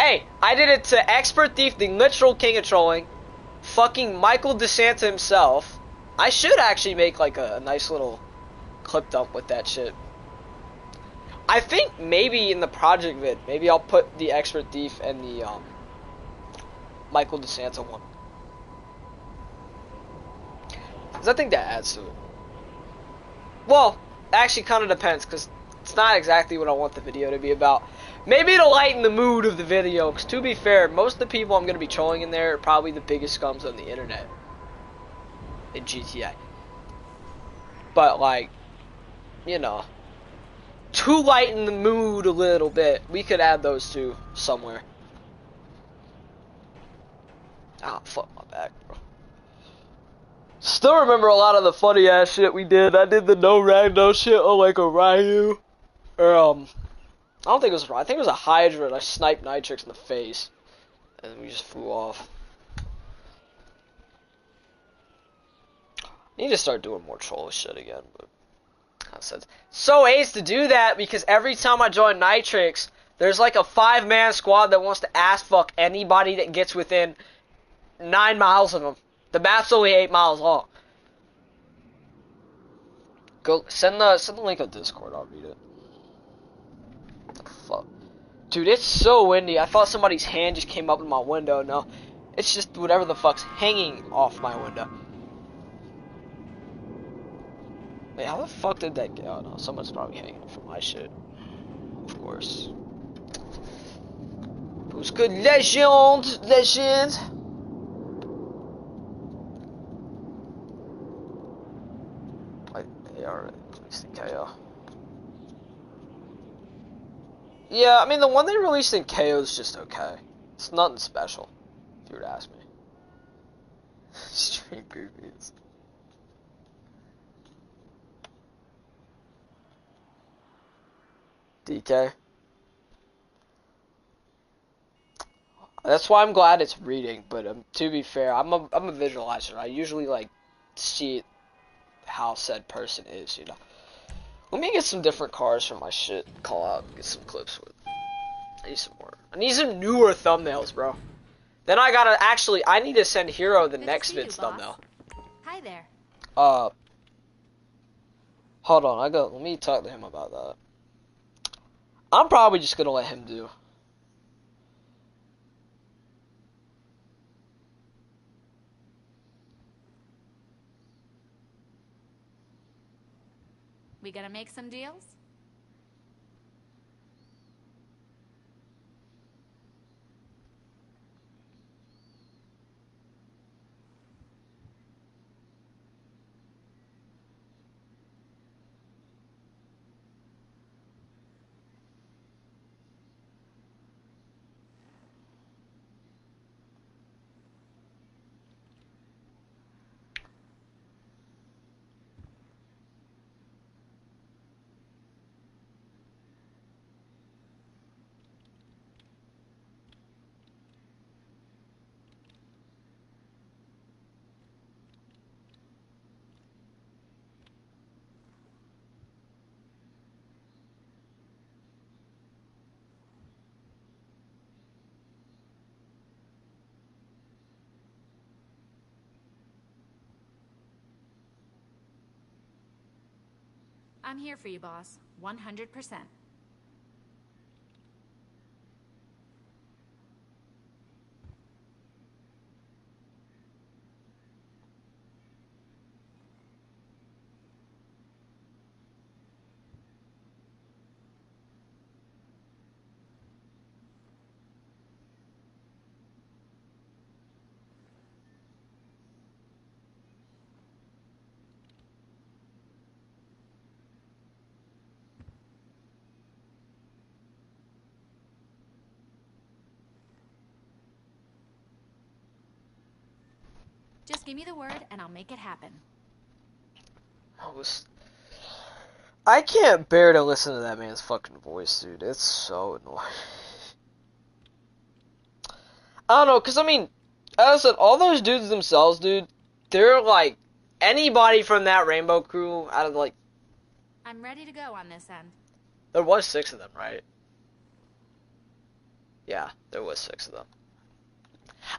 hey, I did it to Expert Thief, the literal king of trolling, fucking Michael DeSanta himself. I should actually make like a nice little clip dump with that shit. I think maybe in the project vid, maybe I'll put the Expert Thief and the Michael DeSanta one. Because I think that adds to it. Well, actually kind of depends, because it's not exactly what I want the video to be about. Maybe it'll lighten the mood of the video, because to be fair, most of the people I'm going to be trolling in there are probably the biggest scums on the internet. In GTA. But, like, you know, to lighten the mood a little bit, we could add those two somewhere. Ah, fuck my back, bro. Still remember a lot of the funny ass shit we did. I did the no rag no shit on like a Ryu. Or, I don't think it was a Ryu. I think it was a Hydra and I sniped Nitrix in the face. And we just flew off. I need to start doing more troll shit again, but so ace to do that because every time I join Nitrix, there's like a 5-man squad that wants to ass fuck anybody that gets within 9 miles of them. The map's only 8 miles long. Go send the link on Discord. I'll read it. What the fuck, dude? It's so windy. I thought somebody's hand just came up in my window. No, it's just whatever the fuck's hanging off my window. Wait, how the fuck did that get? Oh no, someone's probably hanging from my shit. Of course. Who's good? Legend! Legend! Like, they are released in KO. Yeah, I mean, the one they released in KO is just okay. It's nothing special, if you were to ask me. Stream boobies. DK. That's why I'm glad it's reading, but to be fair, I'm a visualizer. I usually like see how said person is, you know. Let me get some different cars for my shit. Call out, get some clips with. I need some more. I need some newer thumbnails, bro. Then I gotta I need to send Hero the Good to next see you, vid's boss. thumbnail. Hi there. Hold on, let me talk to him about that. I'm probably just gonna let him do. We gonna make some deals? I'm here for you, boss. 100%. Just give me the word and I'll make it happen. I can't bear to listen to that man's fucking voice, dude. It's so annoying. I don't know, cause I mean, as I said, all those dudes themselves, dude, they're like anybody from that Rainbow crew out of like. I'm ready to go on this end. There was 6 of them, right? Yeah, there was 6 of them.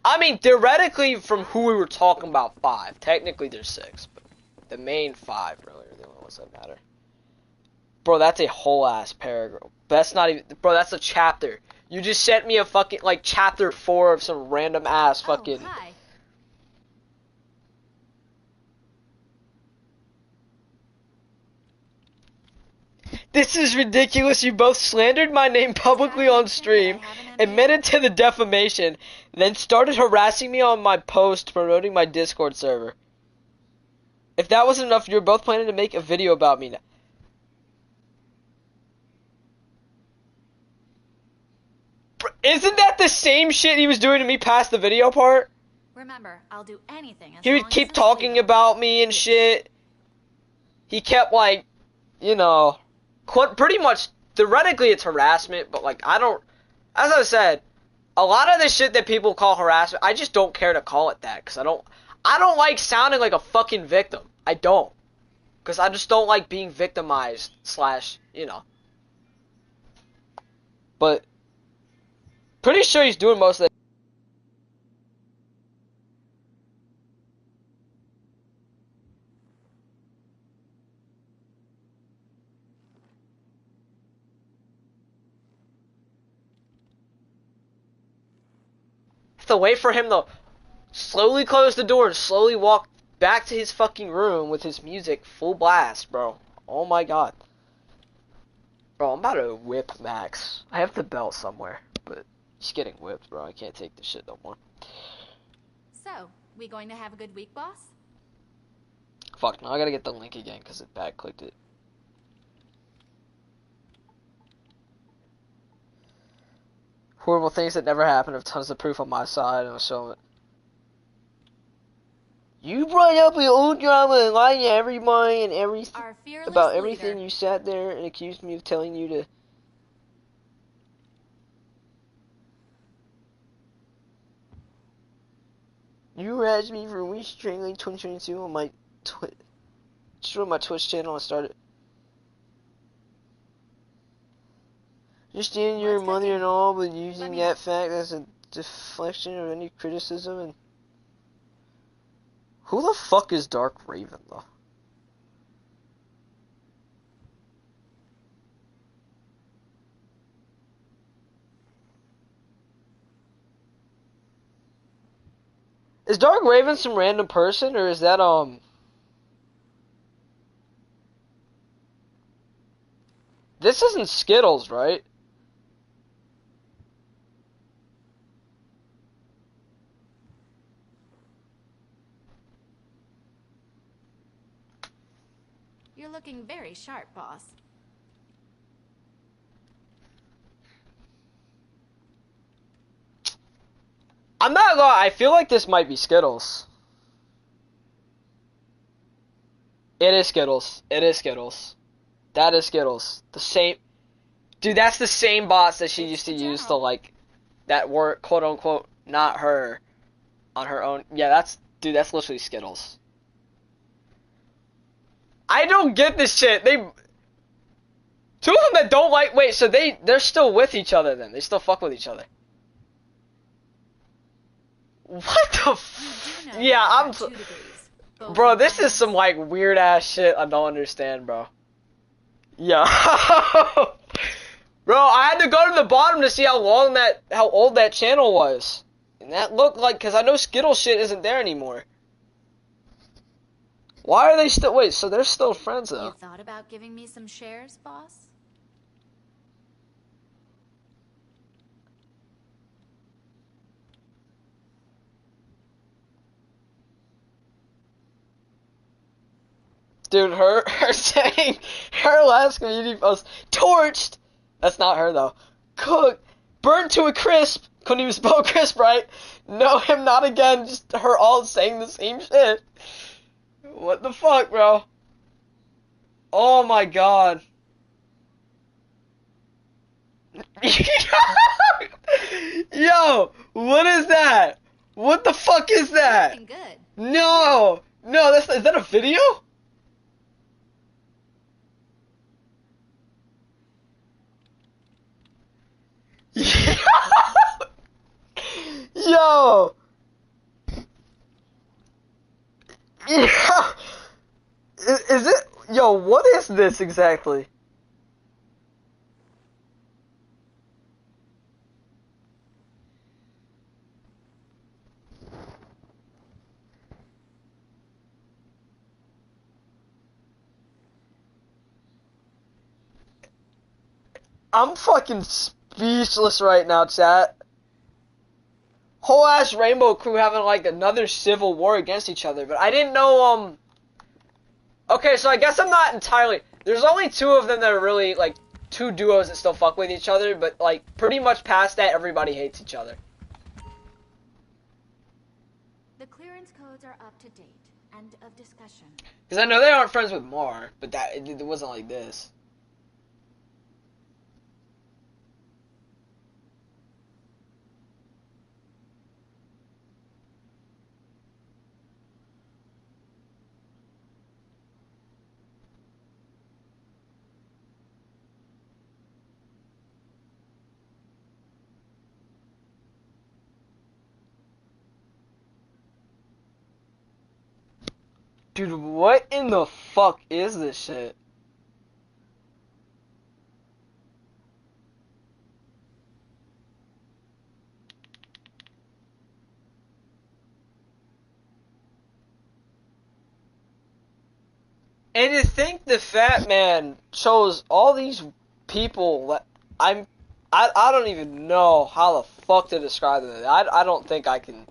I mean, theoretically, from who we were talking about, 5. Technically, there's 6, but the main 5 really are the only ones that matter. Bro, that's a whole ass paragraph. That's not even, bro. That's a chapter. You just sent me a fucking like chapter 4 of some random ass fucking. Oh, hi. This is ridiculous. You both slandered my name publicly on stream, admitted to the defamation, then started harassing me on my post promoting my Discord server. If that wasn't enough, you're both planning to make a video about me now. Isn't that the same shit he was doing to me past the video part? Remember, I'll do anything as He long would as keep it's talking legal. about me and shit. He kept like, you know, pretty much theoretically it's harassment, but like I don't, as I said, a lot of the shit that people call harassment, I just don't care to call it that because I don't like sounding like a fucking victim. I don't, because I just don't like being victimized / you know. But pretty sure he's doing most of it. Have to wait for him to slowly close the door and slowly walk back to his fucking room with his music full blast, bro. Oh my god. Bro, I'm about to whip Max. I have the belt somewhere, but he's getting whipped, bro. I can't take this shit no more. So, we going to have a good week, boss? Fuck, now I gotta get the link again because it back-clicked it. Horrible things that never happened. Have tons of proof on my side, and I'll show it. You brought up your own drama and lied to everybody and everything Our fearless about everything. leader. You sat there and accused me of telling you to. You harassed me for restraining 2022 on my Twitch channel. I started. Understand your What's mother cooking? and all, but Let using me that know. fact as a deflection of any criticism. And who the fuck is Dark Raven though? Is Dark Raven some random person, or is that This isn't Skittles, right? You're looking very sharp, boss. I'm not gonna. I feel like this might be Skittles. It is Skittles. It is Skittles. That is Skittles. The same. Dude, that's the same bots that she It's used to the use to, general. like, that were, quote unquote, not her, on her own. Yeah, that's, dude, that's literally Skittles. I don't get this shit. Two of them that don't like, wait, so they're still with each other then. They still fuck with each other. What the You do know Yeah, that I I'm, got 2 degrees, both bro, in this is finance. some, like, weird ass shit I don't understand, bro. Yeah. Bro, I had to go to the bottom to see how old that channel was. And that looked like, cause I know Skittle shit isn't there anymore. Why are they still, wait, so they're still friends though? You thought about giving me some shares, boss? Dude, her saying, her last community post, torched! That's not her though. Cooked, burnt to a crisp, couldn't even spell crisp right. No, him not again, just her all saying the same shit. What the fuck, bro? Oh my god. Yo, what is that? What the fuck is You're that? looking good. No, no, is that a video? Yo, yeah. Is it? Yo, what is this exactly? I'm fucking speechless right now, chat. Whole ass Rainbow Crew having like another civil war against each other, but I didn't know, okay, so I guess I'm not entirely, there's only 2 of them that are really, like, 2 duos that still fuck with each other, but, like, pretty much past that, everybody hates each other. The clearance codes are up to date. End of discussion. Because I know they aren't friends with Mar, but it wasn't like this. Dude, what in the fuck is this shit? And to think the fat man chose all these people that I don't even know how the fuck to describe them. I don't think I can.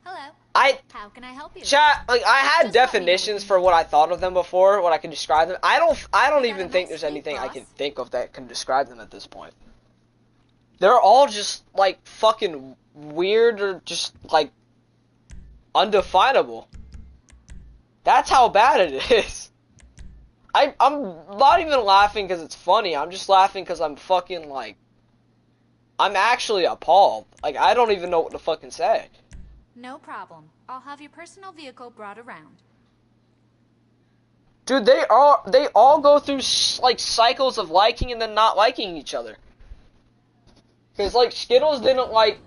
Hello. How can I help you? Chat, like, I had Just let me know definitions what for you what I thought of them before, what I could describe them. I don't You got even a think nice there's sleep, anything I boss. can think of that can describe them at this point. They're all just, like, fucking weird or just, like, undefinable. That's how bad it is. I'm not even laughing because it's funny, I'm just laughing because I'm fucking, like, I'm actually appalled. Like, I don't even know what to fucking say. No problem. I'll have your personal vehicle brought around. Dude, they all go through like cycles of liking and then not liking each other. Cause like Skittles didn't like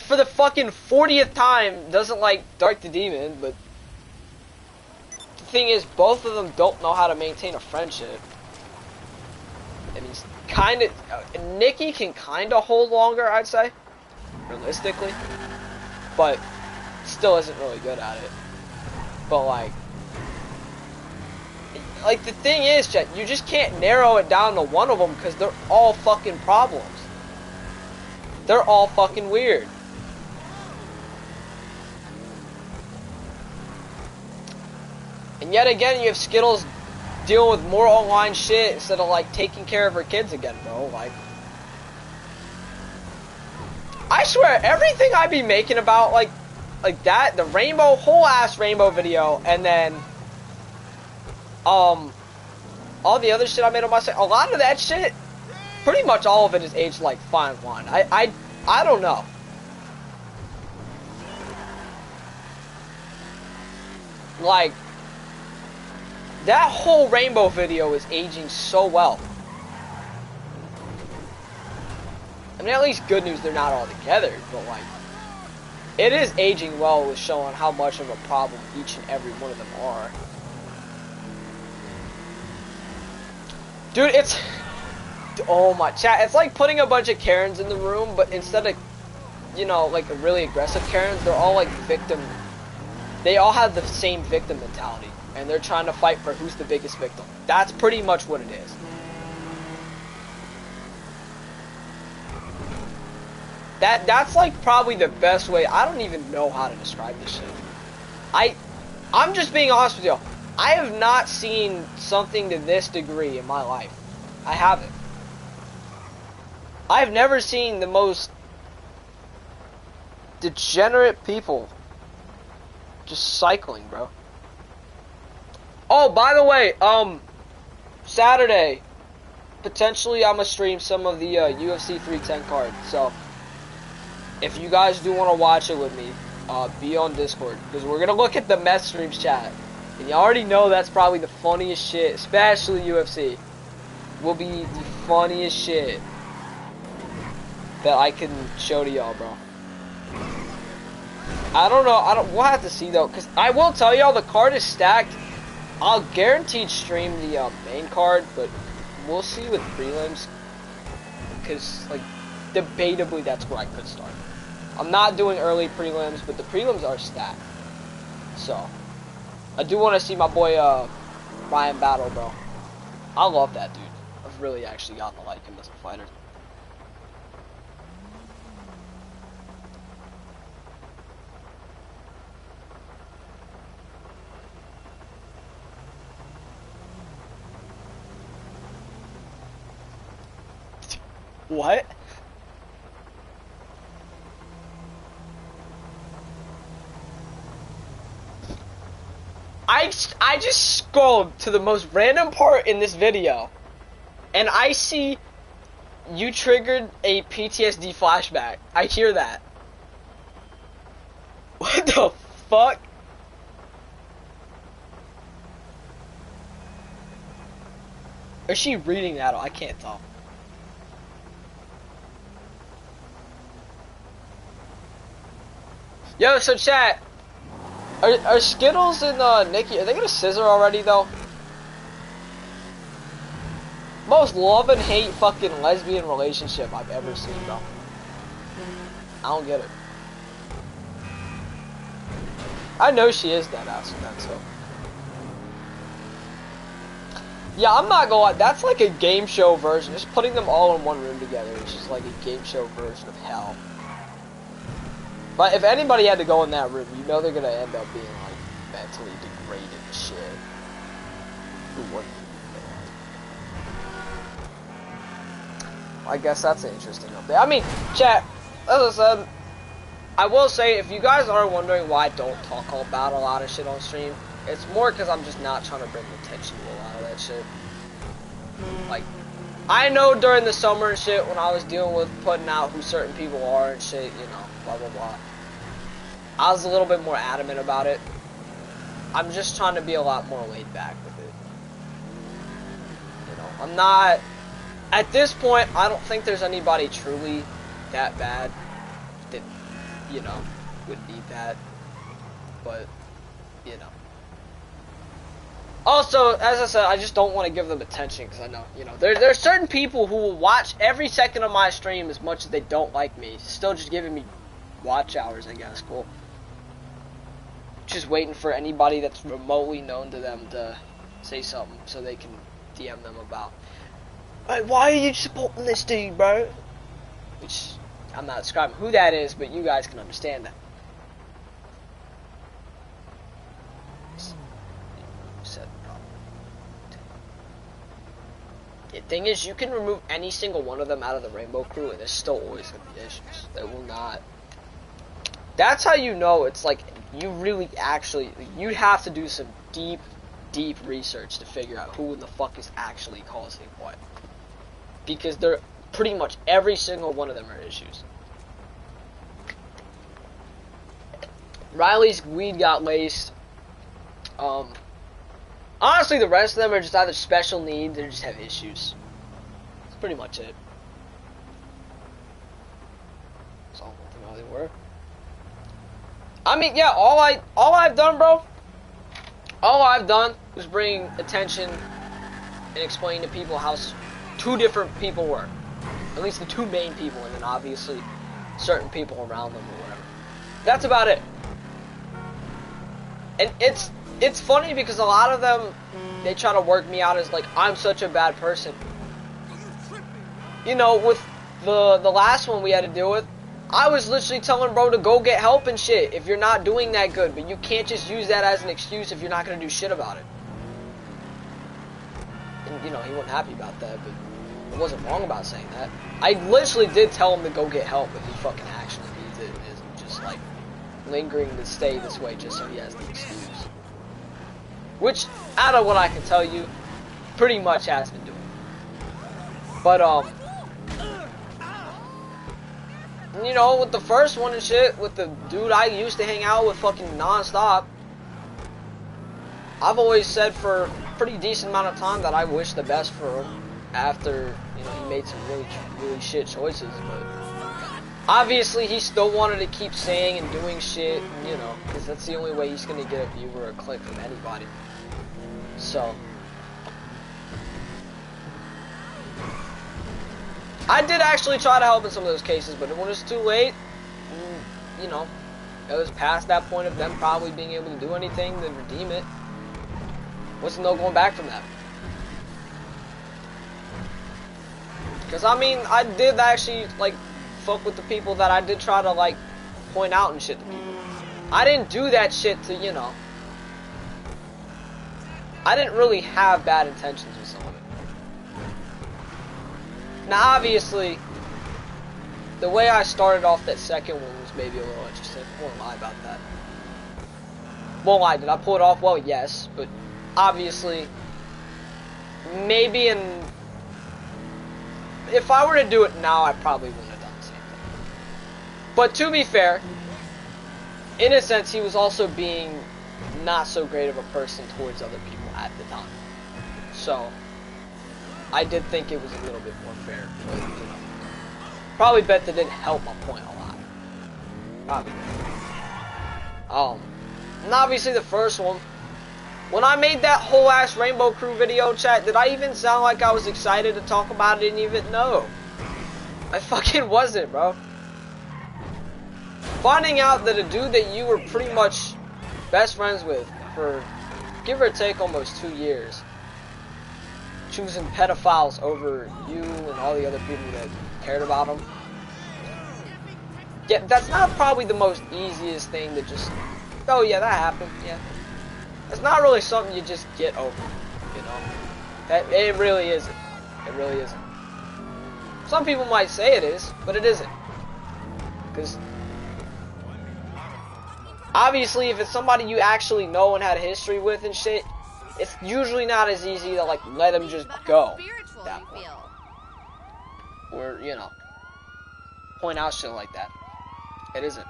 for the fucking 40th time doesn't like Dark the Demon, but the thing is both of them don't know how to maintain a friendship. And he's kind of Nikki can kind of hold longer, I'd say, realistically, but still isn't really good at it. But like the thing is, Chet, you just can't narrow it down to one of them because they're all fucking problems. They're all fucking weird. And yet again, you have Skittles dealing with more online shit instead of, like, taking care of her kids again, bro. Like, I swear, everything I be making about, like that, the whole ass rainbow video, and then, all the other shit I made on my site, a lot of that shit, pretty much all of it is aged like fine wine. I don't know. Like, that whole rainbow video is aging so well. I mean, at least good news they're not all together, but like, it is aging well with showing how much of a problem each and every one of them are. Dude, it's... Oh my... Chat, it's like putting a bunch of Karens in the room, but instead of, you know, like, really aggressive Karens, they're all, like, victim... They all have the same victim mentality, and they're trying to fight for who's the biggest victim. That's pretty much what it is. That's, like, probably the best way... I don't even know how to describe this shit. I'm just being honest with you. I have not seen something to this degree in my life. I haven't. I've never seen the most degenerate people just cycling, bro. Oh, by the way, Saturday, potentially I'm gonna stream some of the UFC 310 card. So, if you guys do want to watch it with me, be on Discord, because we're gonna look at the mess streams chat. And you already know that's probably the funniest shit, especially UFC, will be the funniest shit that I can show to y'all, bro. I don't know, we'll have to see though, because I will tell y'all the card is stacked. I'll guaranteed stream the main card, but we'll see with prelims, because, like, debatably that's where I could start. I'm not doing early prelims, but the prelims are stacked. So, I do want to see my boy, Ryan battle, bro. I love that dude. I've really actually gotten to like him as a fighter. What? I just scrolled to the most random part in this video, and I see you triggered a PTSD flashback. I hear that. What the fuck? Is she reading that? I can't tell. Yo, so chat, are Skittles and Nikki, are they gonna scissor already though? Most love and hate fucking lesbian relationship I've ever seen, bro. I don't get it. I know she is dead ass with that, so. Yeah, I'm not gonna lie, that's like a game show version. Just putting them all in one room together is just like a game show version of hell. But if anybody had to go in that room, you know they're gonna end up being like mentally degraded and shit. Who wouldn't? I guess that's an interesting update. I mean, chat, as I said, I will say, if you guys are wondering why I don't talk about a lot of shit on stream, it's more because I'm just not trying to bring attention to a lot of that shit. Like, I know during the summer and shit, when I was dealing with putting out who certain people are and shit, you know, blah, blah, blah. I was a little bit more adamant about it. I'm just trying to be a lot more laid back with it. You know, I'm not... At this point, I don't think there's anybody truly that bad that, you know, would need that. But, you know. Also, as I said, I just don't want to give them attention because I know, you know, there's certain people who will watch every second of my stream as much as they don't like me. Still just giving me watch hours, I guess. Cool. Just waiting for anybody that's remotely known to them to say something so they can DM them about, hey, why are you supporting this dude, bro? Which, I'm not describing who that is, but you guys can understand that. The thing is, you can remove any single one of them out of the Rainbow Crew, and there's still always going to be issues. They will not. That's how you know it's like, you really actually, you have to do some deep, deep research to figure out who in the fuck is actually causing what. Because they're, pretty much every single one of them are issues. Riley's weed got laced. Honestly, the rest of them are just either special needs or just have issues. That's pretty much it. That's all they were. I mean, yeah, all I've done, bro, all I've done was bring attention and explain to people how two different people work. At least the two main people, and then obviously certain people around them or whatever. That's about it. And it's funny because a lot of them, they try to work me out as like, I'm such a bad person. You know, with the last one we had to deal with, I was literally telling bro to go get help and shit if you're not doing that good, but you can't just use that as an excuse if you're not gonna do shit about it. And you know, he wasn't happy about that, but I wasn't wrong about saying that. I literally did tell him to go get help if he fucking actually needs it, and isn't just like lingering to stay this way just so he has the excuse. Which, out of what I can tell you, pretty much has been doing. But, you know, with the first one and shit, with the dude I used to hang out with fucking non-stop, I've always said for a pretty decent amount of time that I wish the best for him after, you know, he made some really, really shit choices, but obviously he still wanted to keep saying and doing shit, you know, because that's the only way he's gonna get a view or a click from anybody. So, I did actually try to help in some of those cases, but when it was too late, you know, it was past that point of them probably being able to do anything to redeem it. Wasn't no going back from that. Because, I mean, I did actually, like, fuck with the people that I did try to, like, point out and shit to people. I didn't do that shit to, you know, I didn't really have bad intentions with some of it. Now, obviously, the way I started off that second one was maybe a little interesting. I won't lie about that. Won't lie, did I pull it off? Well, yes, but obviously, maybe if I were to do it now, I probably wouldn't have done the same thing. But to be fair, in a sense, he was also being not so great of a person towards other people at the time. So, I did think it was a little bit more fair. But, you know, probably bet that didn't help my point a lot. Probably. And obviously the first one, when I made that whole ass Rainbow Crew video, chat, did I even sound like I was excited to talk about it? I didn't even know. I fucking wasn't, bro. Finding out that a dude that you were pretty much best friends with for give or take almost 2 years choosing pedophiles over you and all the other people that cared about them. Yeah, that's not probably the most easiest thing to just, oh yeah, that happened, yeah. It's not really something you just get over, you know. That it really isn't. It really isn't. Some people might say it is, but it isn't. Because obviously, if it's somebody you actually know and had a history with and shit, it's usually not as easy to like let them just go. That point. Or, you know, point out shit like that. It isn't.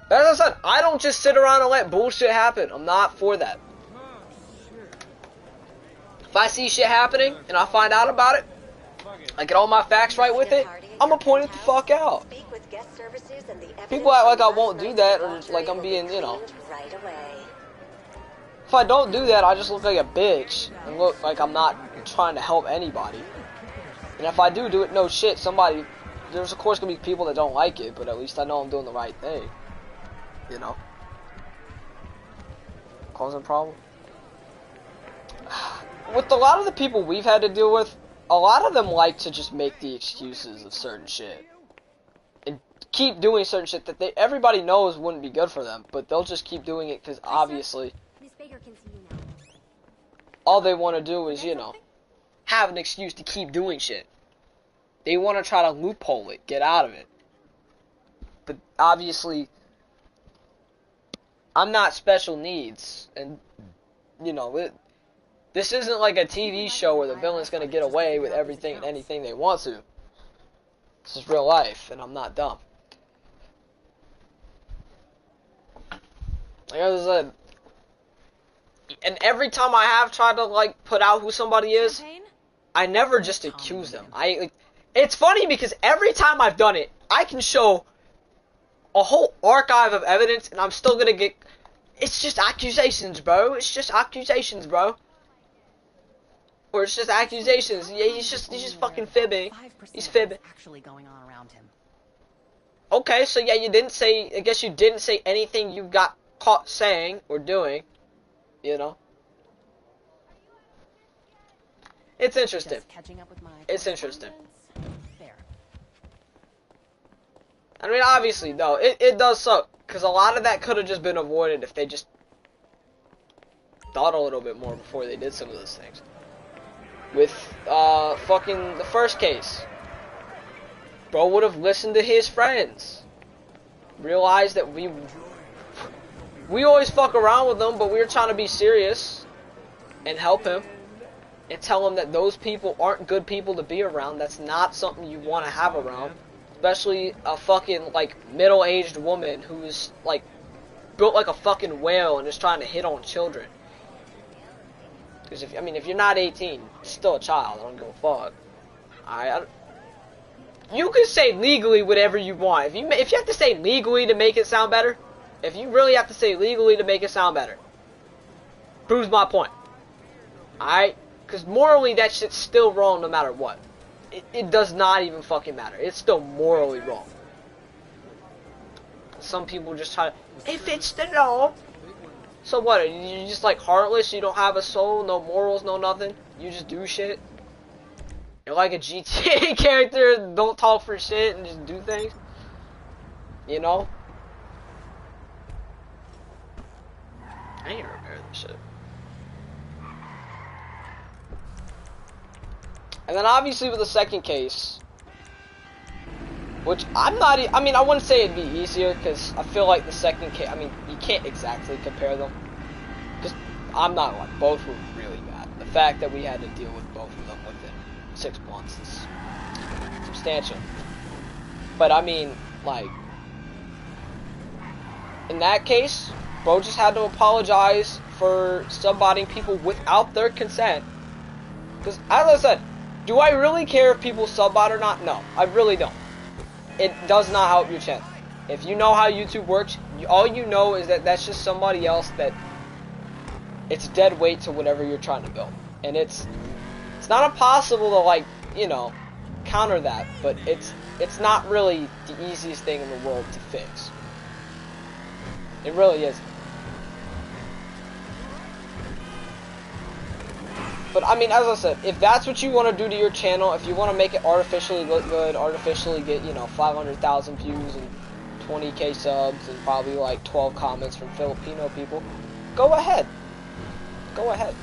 But as I said, I don't just sit around and let bullshit happen. I'm not for that. If I see shit happening and I find out about it, I get all my facts right with it, I'm gonna point it the fuck out. People act like I won't do that, or like I'm being, you know. If I don't do that, I just look like a bitch and look like I'm not trying to help anybody. And if I do it, no shit, somebody, there's of course gonna be people that don't like it, but at least I know I'm doing the right thing. You know? Causing a problem? With a lot of the people we've had to deal with, a lot of them like to just make the excuses of certain shit. And keep doing certain shit that everybody knows wouldn't be good for them, but they'll just keep doing it because obviously all they want to do is, you know, have an excuse to keep doing shit. They want to try to loophole it, get out of it. But obviously, I'm not special needs, and, you know, this isn't like a TV show where the villain's gonna get away with everything and anything they want to. This is real life, and I'm not dumb. Like I said, and every time I have tried to, like, put out who somebody is, I never just accuse them. It's funny because every time I've done it, I can show a whole archive of evidence, and I'm still gonna get... It's just accusations, bro. It's just accusations, bro. Or it's just accusations. Yeah, he's just fucking fibbing. He's fibbing. Actually going on around him. Okay, so yeah, you didn't say... I guess you didn't say anything you got caught saying or doing. You know? It's interesting. It's interesting. I mean, obviously, though, it does suck. Because a lot of that could have just been avoided if they just thought a little bit more before they did some of those things. With, fucking the first case. Bro would have listened to his friends. Realized that we always fuck around with them, but we were trying to be serious. And help him. And tell him that those people aren't good people to be around. That's not something you want to have around. Especially a fucking, like, middle-aged woman who's, like, built like a fucking whale and is trying to hit on children. Because, if you're not 18, you're still a child. I don't give a fuck. Alright? You can say legally whatever you want. If you have to say legally to make it sound better, if you really have to say legally to make it sound better, proves my point. Alright? Because morally, that shit's still wrong no matter what. It does not even fucking matter. It's still morally wrong. Some people just try to... If it's the law... So what? Are you just like heartless? You don't have a soul? No morals? No nothing? You just do shit? You're like a GTA character. Don't talk for shit and just do things? You know? I need to repair this shit. And then obviously with the second case, which I'm not, I wouldn't say it'd be easier, because I feel like the second case, you can't exactly compare them, because I'm not like, both were really bad. The fact that we had to deal with both of them within 6 months is substantial. But like, in that case, bro just had to apologize for subbotting people without their consent, because as I said, do I really care if people subbot or not? No, I really don't. It does not help your channel. If you know how YouTube works, all you know is that that's just somebody else that it's dead weight to whatever you're trying to build. And it's not impossible to, like, you know, counter that, but it's not really the easiest thing in the world to fix. It really isn't. But I mean, as I said, if that's what you want to do to your channel, if you want to make it artificially look good, artificially get, you know, 500,000 views and 20k subs and probably like 12 comments from Filipino people, go ahead. Go ahead.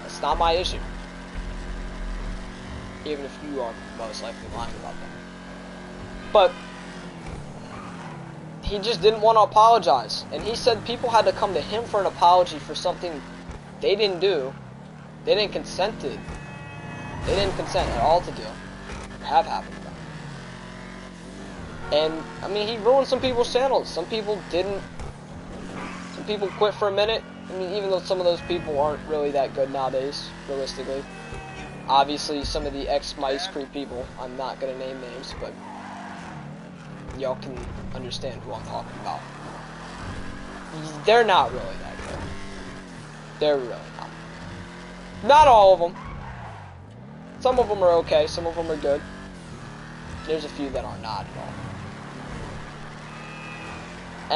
It's not my issue. Even if you are most likely lying about that. But he just didn't want to apologize. And he said people had to come to him for an apology for something they didn't do. They didn't consent to. They didn't consent at all to do. Have happened to them. And, I mean, he ruined some people's channels. Some people didn't. Some people quit for a minute. I mean, even though some of those people aren't really that good nowadays, realistically. Obviously, some of the ex-Mice Creep people, I'm not going to name names, but y'all can understand who I'm talking about. They're not really that good. They're really not. Not all of them. Some of them are okay, some of them are good. There's a few that are not at all.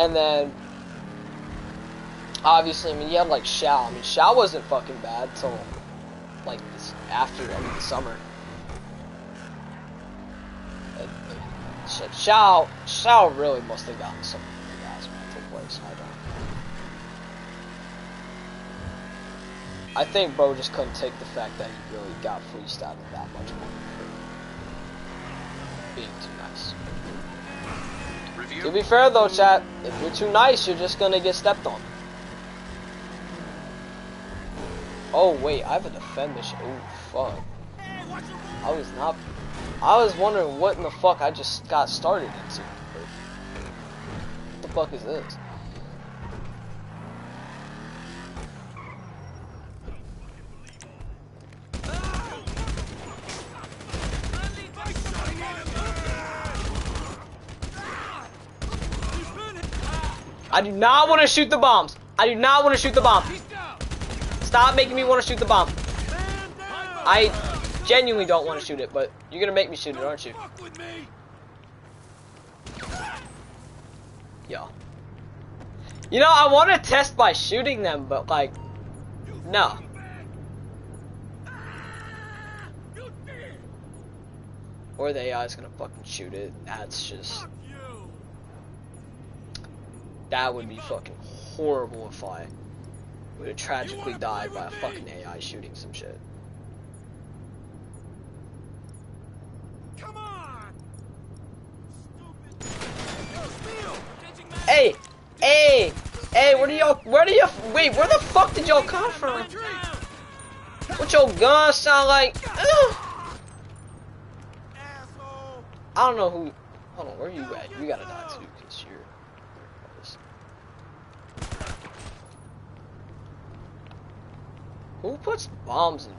And then, obviously, I mean, you have like Shao. I mean, Shao wasn't fucking bad till like this, after, I mean, the summer. Shao really must have gotten some mental place. I think bro just couldn't take the fact that he really got fleeced out of that much money for being too nice. Review. To be fair though, chat, if you're too nice, you're just gonna get stepped on. Oh wait, I have a defend mission. Oh fuck. I was wondering what in the fuck I just got started into. What the fuck is this? I do not want to shoot the bombs. I do not want to shoot the bomb. Stop making me want to shoot the bomb. I genuinely don't want to shoot it, but you're gonna make me shoot it, aren't you? Yeah. You know, I want to test by shooting them, but like, no. Or the AI is gonna fucking shoot it. That's just... That would be fucking horrible if I would have tragically died by a fucking AI shooting some shit. Come on! Hey! Hey! Hey, where do y'all, wait, where the fuck did y'all come from? What your gun sound like? Ugh. I don't know who, hold on, where are you at? You gotta die too, cause you're... Who puts bombs in?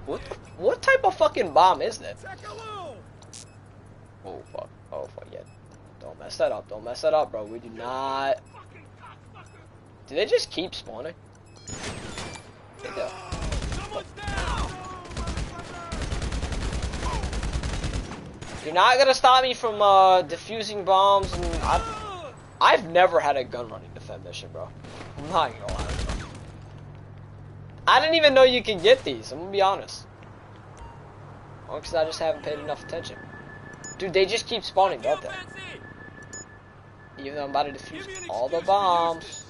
What type of fucking bomb is that? Oh fuck. Oh fuck, yeah. Don't mess that up. Don't mess that up, bro. We do not... Do they just keep spawning? They do. You're not gonna stop me from defusing bombs, and I've never had a gun running defend mission, bro. I'm not gonna lie. I didn't even know you could get these, I'm gonna be honest. Well, because I just haven't paid enough attention. Dude, they just keep spawning, don't they? Even though I'm about to defuse all the bombs.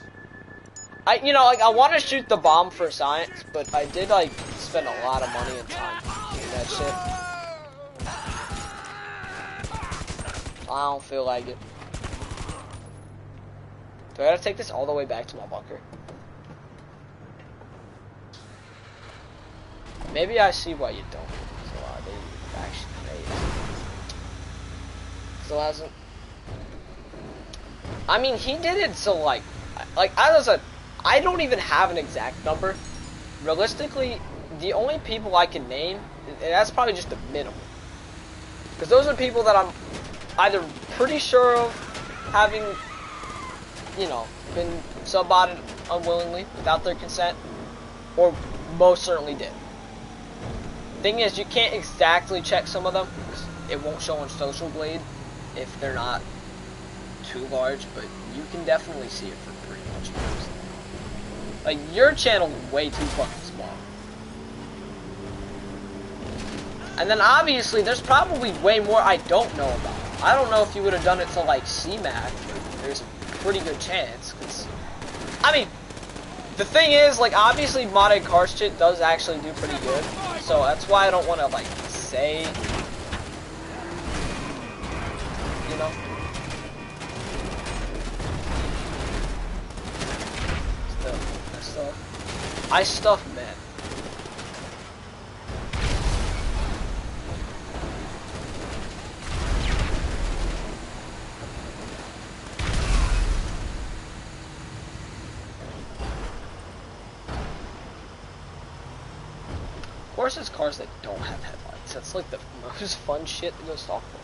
You know, like, I want to shoot the bomb for science, but I did, like, spend a lot of money and time doing that shit. I don't feel like it. Do I gotta take this all the way back to my bunker? Maybe I see why you don't. So they actually made it. Still hasn't. I mean, he did it so like as I said, I don't even have an exact number. Realistically, the only people I can name, and that's probably just the minimum, because those are people that I'm either pretty sure of having, you know, been sub-botted unwillingly without their consent, or most certainly did. Thing is, you can't exactly check some of them. It won't show on Social Blade if they're not too large, but you can definitely see it for pretty much most. Like, your channel is way too fucking small. And then obviously, there's probably way more I don't know about. I don't know if you would have done it to like CMAC. There's a pretty good chance. Cause, I mean, the thing is, like, obviously modded car shit does actually do pretty good. So that's why I don't want to like say, you know. I stuff men. Of course, it's cars that don't have headlights. That's like the most fun shit to go stalk for.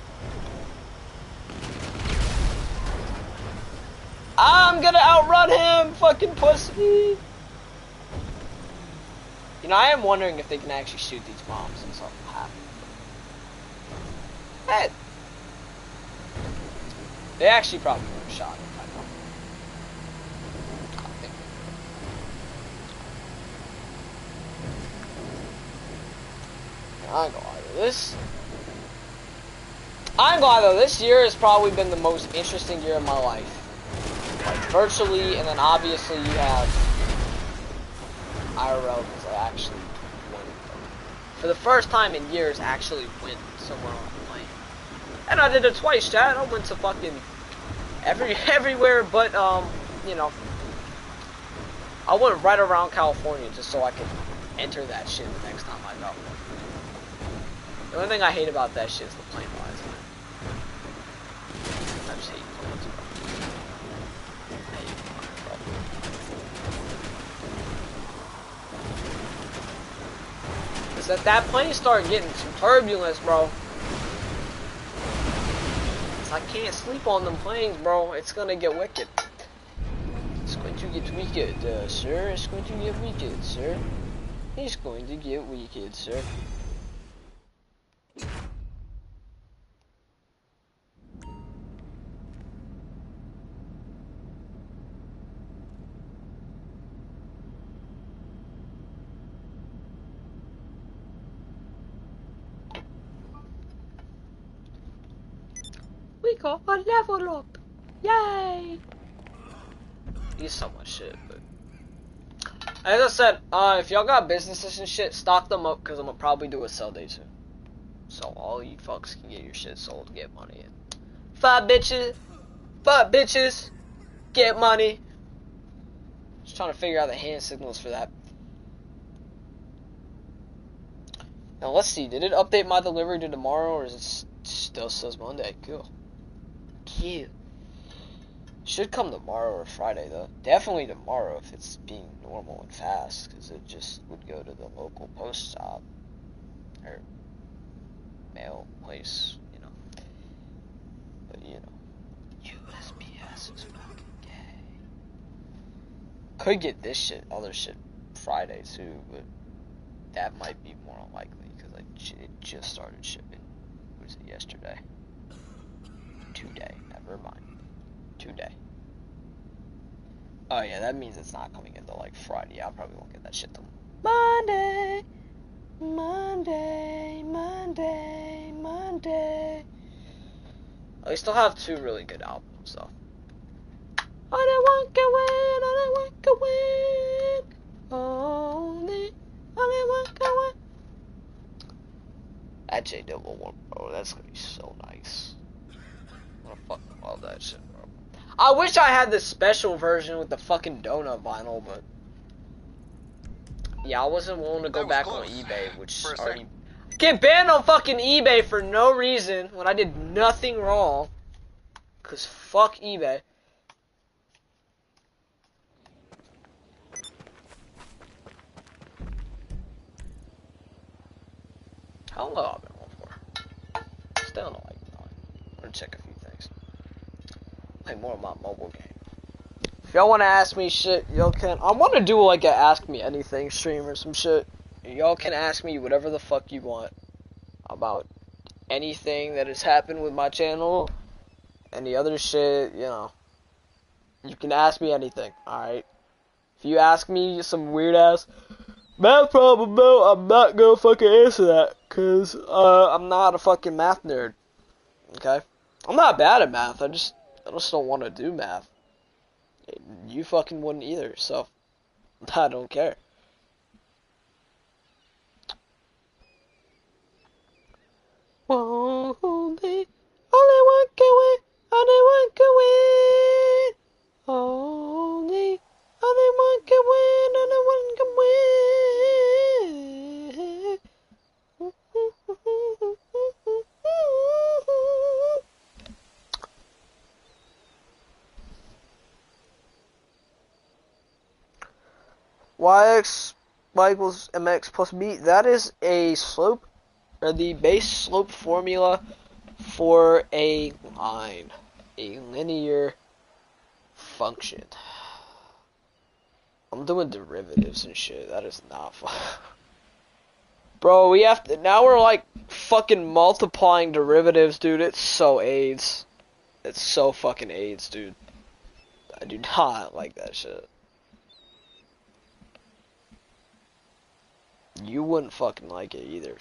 I'm gonna outrun him, fucking pussy! You know, I am wondering if they can actually shoot these bombs and something happens. Hey! They actually probably would have shot him, I know. I think. I ain't gonna lie though, this year has probably been the most interesting year of my life. Like, virtually, and then obviously you have IRL, because I actually win. For the first time in years, actually win somewhere on the plane. And I did it twice, Chad. I went to fucking everywhere but, you know, I went right around California just so I could enter that shit the next time I go. The only thing I hate about that shit is the plane rides, man. I just hate planes, bro. I hate planes, bro. Cause that plane started getting some turbulence, bro. I can't sleep on them planes, bro. It's gonna get wicked. It's going to get wicked, sir. It's going to get wicked, sir. It's going to get wicked, sir. We got a level up! Yay! He's so much shit, but... As I said, if y'all got businesses and shit, stock them up, because I'm gonna probably do a sell day soon. So all you fucks can get your shit sold, get money in. Five bitches, get money. Just trying to figure out the hand signals for that. Now let's see, did it update my delivery to tomorrow, or is it still says Monday? Cool. Cute. Should come tomorrow or Friday though. Definitely tomorrow if it's being normal and fast, because it just would go to the local post shop or mail place, you know. But you know, USPS is fucking gay. Could get this shit, other shit, Friday too, but that might be more unlikely because it just started shipping. Was it yesterday? Today. Never mind. Today. Oh yeah, that means it's not coming into like Friday. I probably won't get that shit till Monday. I still have two really good albums though. All I want to win. Only want to win. That J1, bro, that's gonna be so nice. I fucking love that shit, bro. I wish I had the special version with the fucking donut vinyl, but yeah, I wasn't willing to go back on eBay, which already get banned on fucking eBay for no reason when I did nothing wrong. Cause fuck eBay. How long have I been on for? Still not like none. I'm gonna check a few things. Play more of my mobile game. If y'all wanna ask me shit, y'all can. I wanna do like a Ask Me Anything stream or some shit. Y'all can ask me whatever the fuck you want about anything that has happened with my channel, any other shit, you know. You can ask me anything, alright? If you ask me some weird ass math problem, no, I'm not gonna fucking answer that, cause I'm not a fucking math nerd. Okay, I'm not bad at math. I just don't want to do math. You fucking wouldn't either, so I don't care. Only one can win. Only one can win. Only one can win. Only one can win. Y equals mx plus b. That is a slope, or the base slope formula for a line, a linear function. I'm doing derivatives and shit. That is not fun. Bro, we have to, now we're like fucking multiplying derivatives, dude. It's so AIDS. It's so fucking AIDS, dude. I do not like that shit. You wouldn't fucking like it either.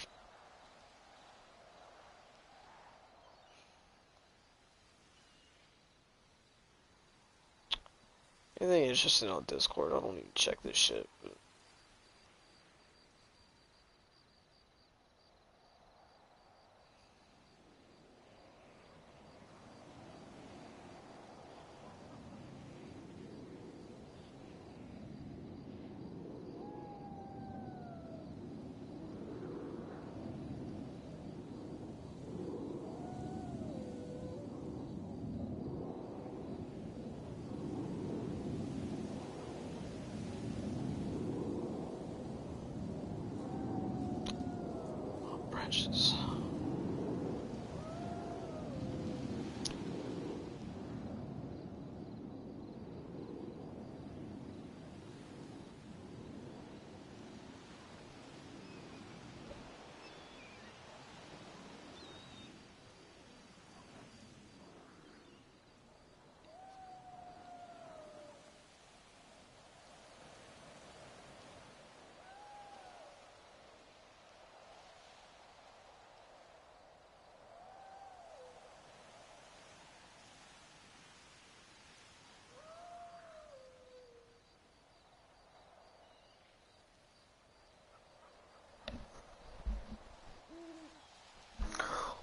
I think it's just in our Discord. I don't even check this shit. But... branches.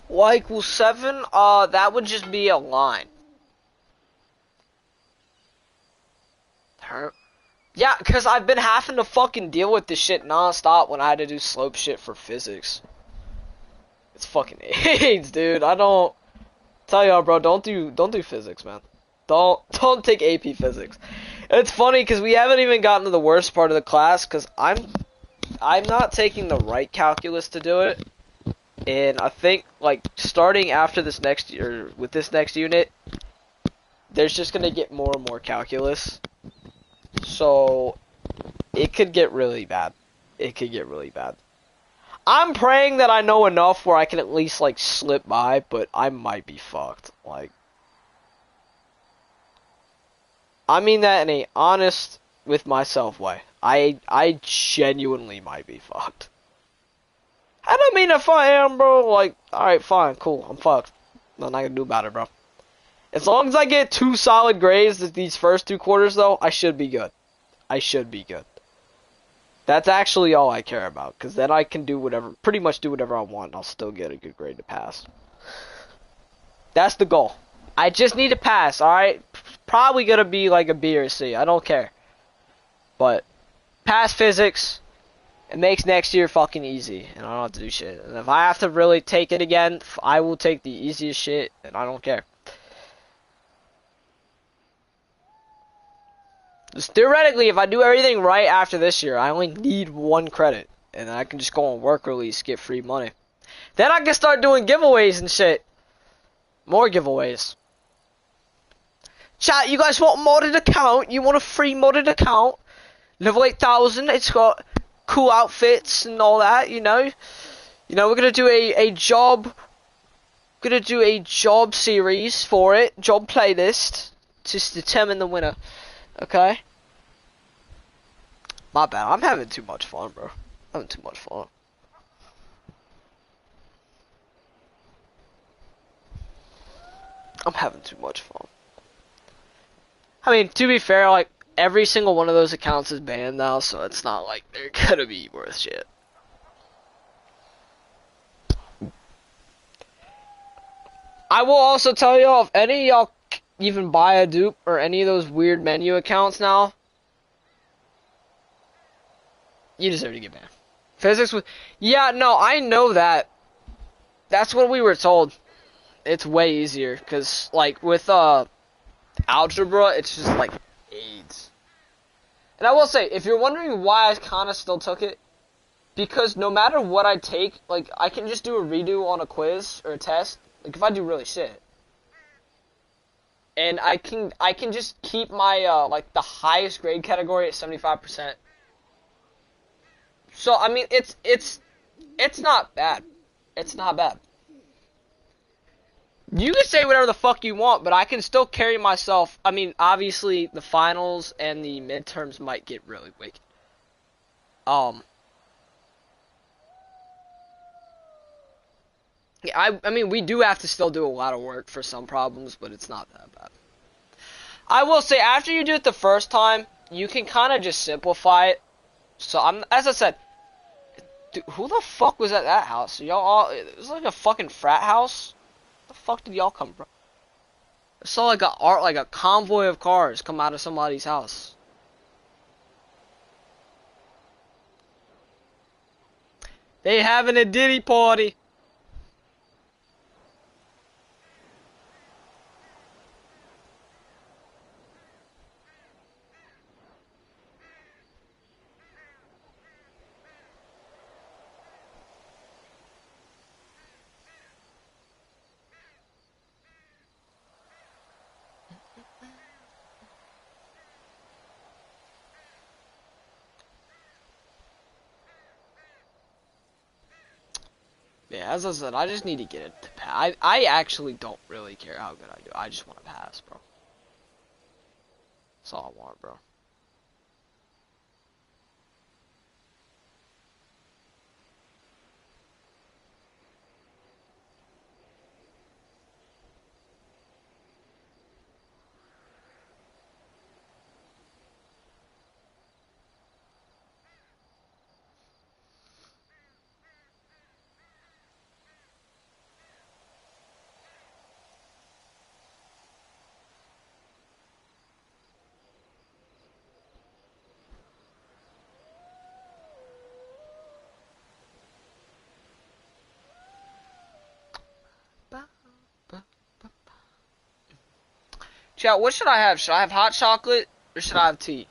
Y equals 7, that would just be a line. Yeah, because I've been having to fucking deal with this shit non-stop when I had to do slope shit for physics. It's fucking AIDS, dude. I don't... Tell y'all, bro, don't do physics, man. Don't take AP physics. It's funny, because we haven't even gotten to the worst part of the class, because I'm not taking the right calculus to do it. And I think, like, starting after this next year, with this next unit, there's just gonna get more and more calculus. So, it could get really bad. It could get really bad. I'm praying that I know enough where I can at least, like, slip by, but I might be fucked. Like, I mean that in a honest with myself way. I genuinely might be fucked. I don't mean if I am, bro. Like, alright, fine, cool. I'm fucked. Nothing I can do about it, bro. As long as I get 2 solid grades these first 2 quarters, though, I should be good. I should be good. That's actually all I care about. Because then I can do whatever, pretty much do whatever I want, and I'll still get a good grade to pass. That's the goal. I just need to pass, alright? Probably gonna be like a B or a C. I don't care. But, pass physics. It makes next year fucking easy, and I don't have to do shit. And if I have to really take it again, I will take the easiest shit, and I don't care. Just theoretically, if I do everything right after this year, I only need 1 credit, and I can just go on work release, get free money. Then I can start doing giveaways and shit. More giveaways. Chat, you guys want a modded account? You want a free modded account? Level 8000, it's got cool outfits and all that, you know. You know, we're gonna do a job series for it, job playlist, to determine the winner. Okay. My bad. I'm having too much fun, bro. Having too much fun. I'm having too much fun. I mean, to be fair, like, every single one of those accounts is banned now, so it's not like they're gonna be worth shit. I will also tell y'all, if any of y'all even buy a dupe or any of those weird menu accounts now, you deserve to get banned. Physics with... Yeah, no, I know that. That's what we were told. It's way easier, because, like, with, algebra, it's just, like, AIDS. And I will say, if you're wondering why I kind of still took it, because no matter what I take, like, I can just do a redo on a quiz or a test, like, if I do really shit. And I can just keep my, like, the highest grade category at 75%. So, I mean, it's not bad. It's not bad. You can say whatever the fuck you want, but I can still carry myself. I mean, obviously, the finals and the midterms might get really wicked. Yeah, I mean, we do have to still do a lot of work for some problems, but it's not that bad. I will say, after you do it the first time, you can kind of just simplify it. So, as I said, dude, who the fuck was at that house? Y'all all, it was like a fucking frat house? Where the fuck did y'all come from? I saw like a convoy of cars come out of somebody's house. They having a Diddy party. Yeah, as I said, I just need to get it to pass. I actually don't really care how good I do. I just want to pass, bro. That's all I want, bro. Chat, what should I have? Should I have hot chocolate or should I have tea?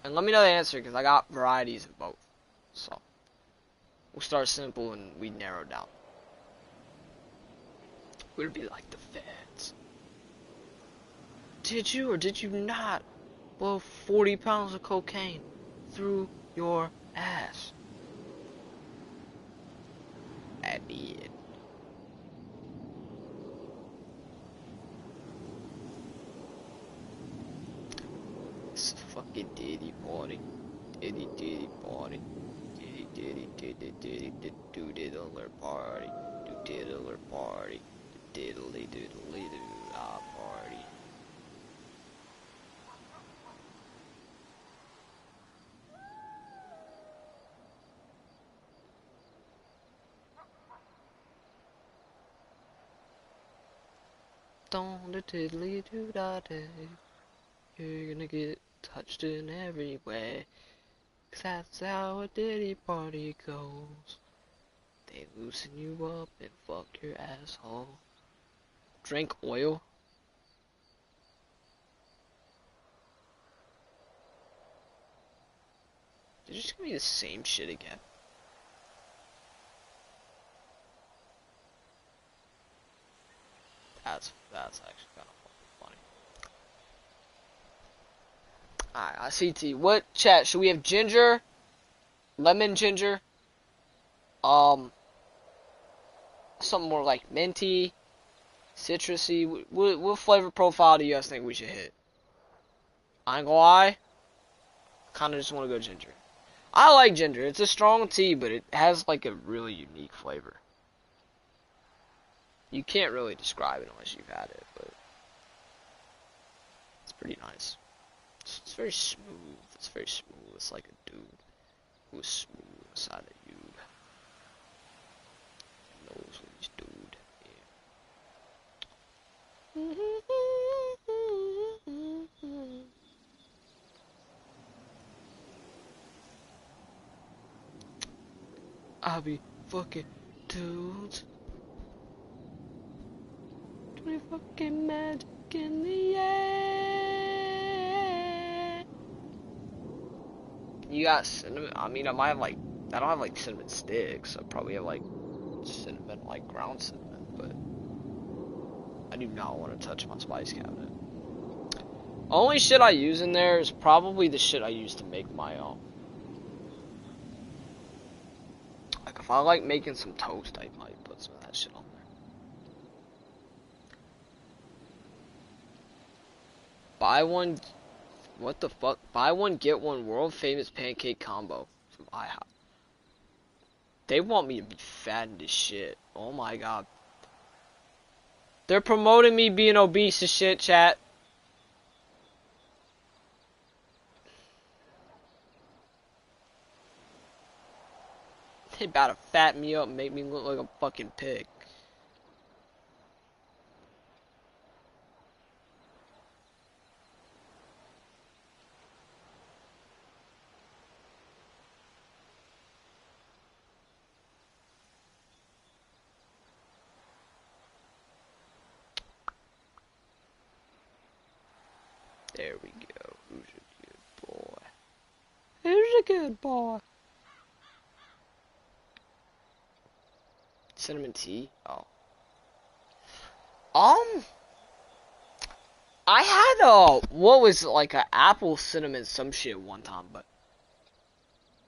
And let me know the answer because I got varieties of both. So, we'll start simple and we narrow down. Would it be like the feds? Did you or did you not blow 40 pounds of cocaine through your ass? I did. It's a fucking Diddy party. Diddy party. Diddy doodle party. Diddler party. Diddly doodly doo party. Don't the diddly doo da day. You're gonna get touched in every way. 'Cause that's how a Diddy party goes. They loosen you up and fuck your asshole. Drink oil? Did you just give me the same shit again? That's actually kind of funny. Alright, I see T. What chat? Should we have ginger? Lemon ginger? Something more like minty, citrusy. What flavor profile do you guys think we should hit? I ain't gonna lie. Kind of just want to go ginger. I like ginger. It's a strong tea, but it has like a really unique flavor. You can't really describe it unless you've had it, but it's pretty nice. It's very smooth. It's very smooth. It's like a dude who is smooth inside a dude. Knows what he's dude. Yeah. I'll be fucking dudes. 20 fucking magic in the air. You got cinnamon. I mean, I might have like. I don't have like cinnamon sticks. I probably have like cinnamon, like ground cinnamon, but I do not want to touch my spice cabinet. Only shit I use in there is probably the shit I use to make my own. Like if I like making some toast, I might put some of that shit on there. Buy one, what the fuck? Buy one, get one world famous pancake combo from IHOP. They want me to be fat as shit. Oh my god. They're promoting me being obese as shit, chat. They about to fat me up and make me look like a fucking pig. There we go. Who's a good boy? Who's a good boy? Cinnamon tea? Oh. I had what was it, like a apple cinnamon some shit one time, but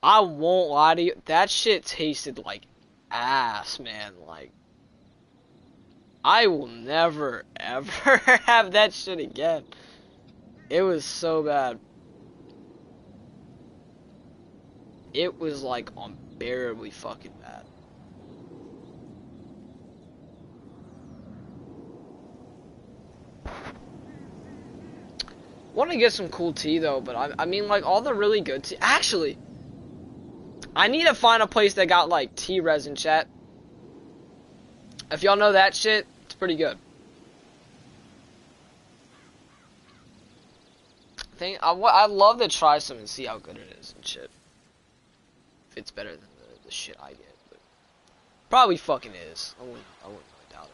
I won't lie to you, that shit tasted like ass, man. Like, I will never ever have that shit again. It was so bad. It was like unbearably fucking bad. Want to get some cool tea though, but I mean like all the really good tea. Actually, I need to find a place that got like tea resin, chat. If y'all know that shit, it's pretty good. I'd love to try some and see how good it is and shit. If it's better than the shit I get, but probably fucking is. I wouldn't really doubt it.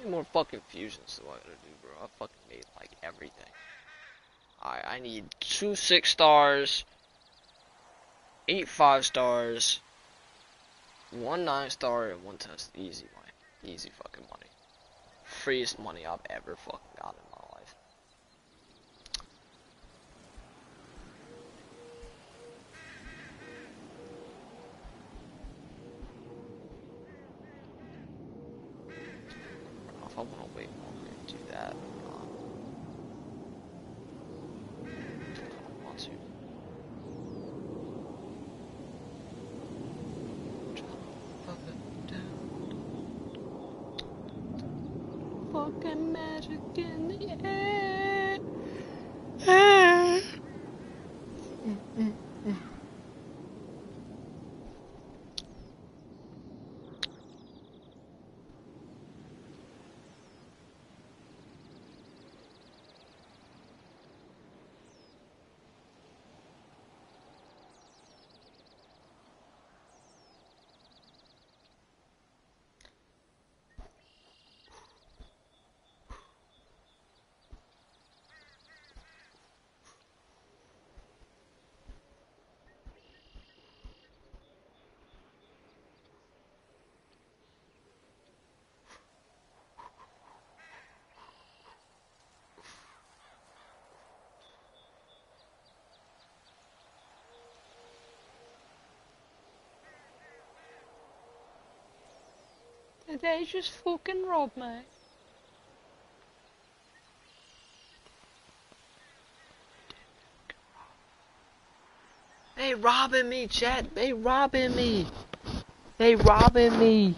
More fucking fusions than what I gotta do, bro. I fucking made like everything. Alright, I need 2 6 stars, 8 5 stars, 1 9 star, and 1 10. Easy money. Easy fucking money. Freest money I've ever fucking got in my life. I don't know if I want to wait longer and do that or not. I don't want to. Fucking magic in the air. They just fucking robbed me. They robbing me, chat. They robbing me. They robbing me.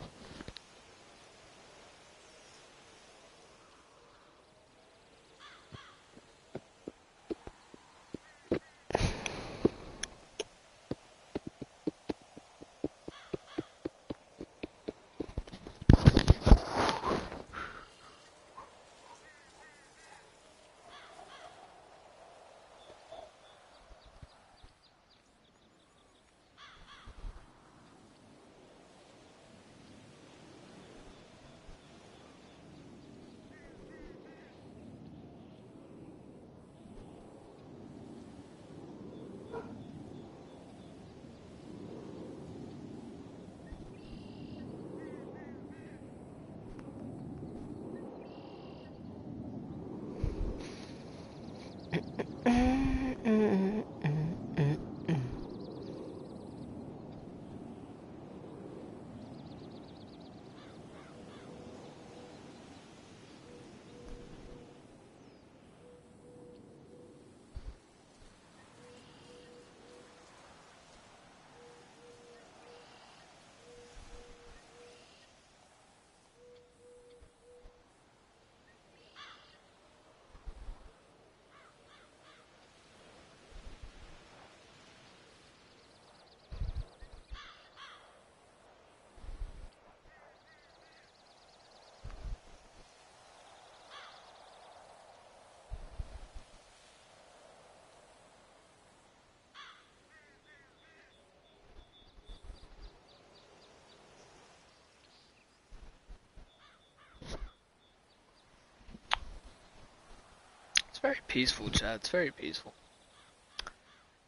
It's very peaceful, chat. It's very peaceful.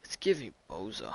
It's giving Boza.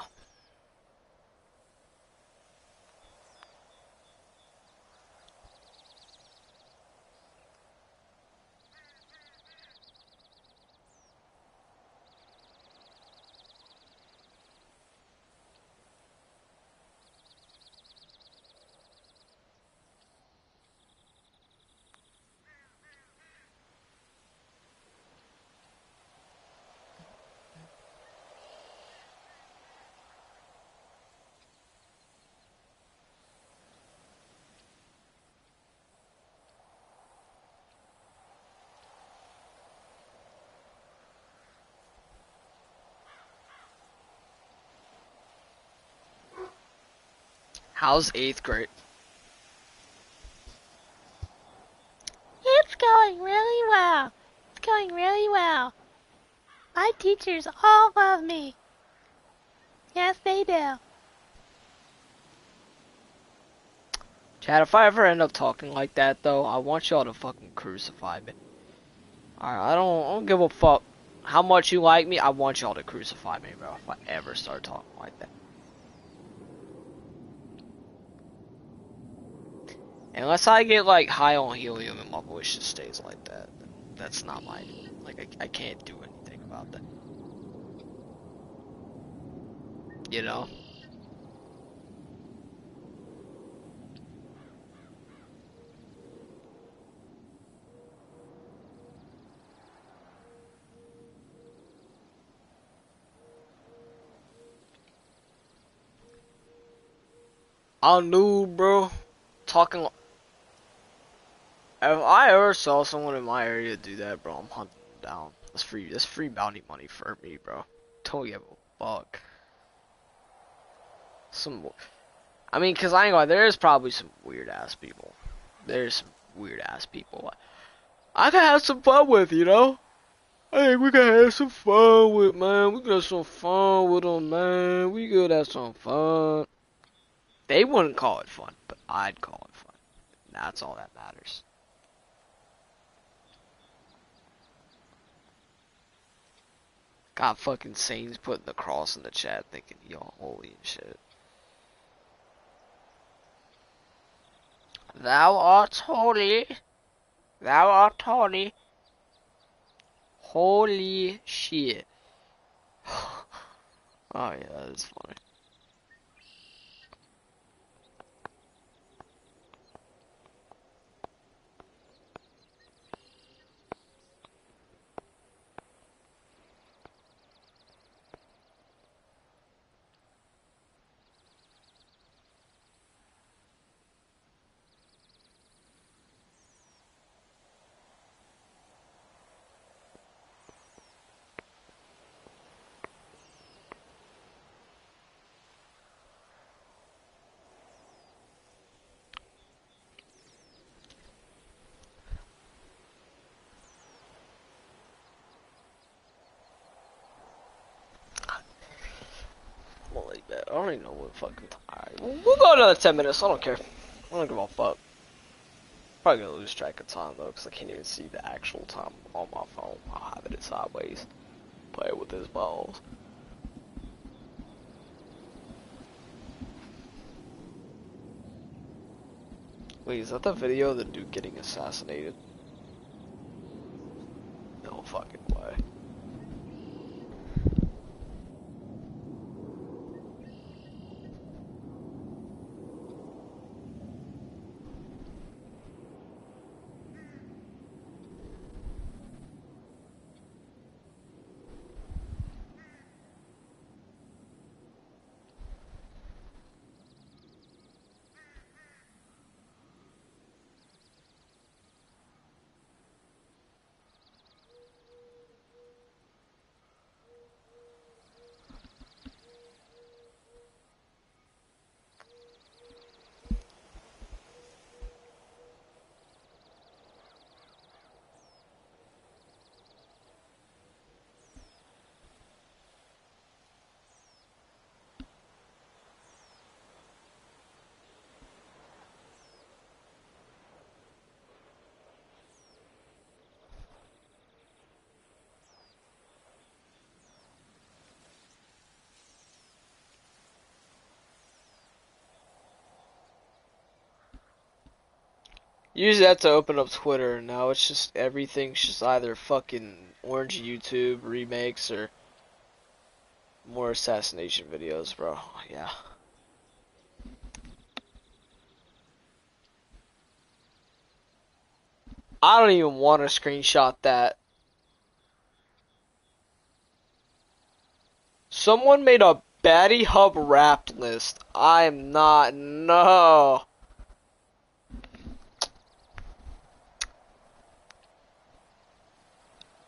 How's 8th grade? It's going really well. It's going really well. My teachers all love me. Yes, they do. Chat, if I ever end up talking like that, though, I want y'all to fucking crucify me. Alright, I don't give a fuck how much you like me. I want y'all to crucify me, bro, if I ever start talking like that. Unless I get, like, high on helium and my voice just stays like that. That's not my... Like, I can't do anything about that. You know? I'm new, bro. Talking... If I ever saw someone in my area do that, bro, I'm hunting them down. That's free bounty money for me, bro. Don't give a fuck. I mean, cause I ain't gonna, there's probably some weird ass people. There's some weird ass people I can have some fun with, you know? I think we can have some fun with, man. We can have some fun with them, man. We could have some fun. They wouldn't call it fun, but I'd call it fun. That's all that matters. Got fucking Saints putting the cross in the chat thinking y'all holy and shit. Thou art holy. Thou art holy. Holy shit. Oh yeah, that's funny. already bet. I don't even know what fucking time. Alright, we'll go another 10 minutes. I don't care. I don't give a fuck. Probably gonna lose track of time though, because I can't even see the actual time on my phone. I'll have it sideways. Play with his balls. Wait, is that the video of the dude getting assassinated? No fucking way. Usually I have to open up Twitter, and now it's just everything's just either fucking orange YouTube remakes or more assassination videos, bro. Yeah. I don't even want to screenshot that. Someone made a Baddie Hub Wrapped list. I am not. No.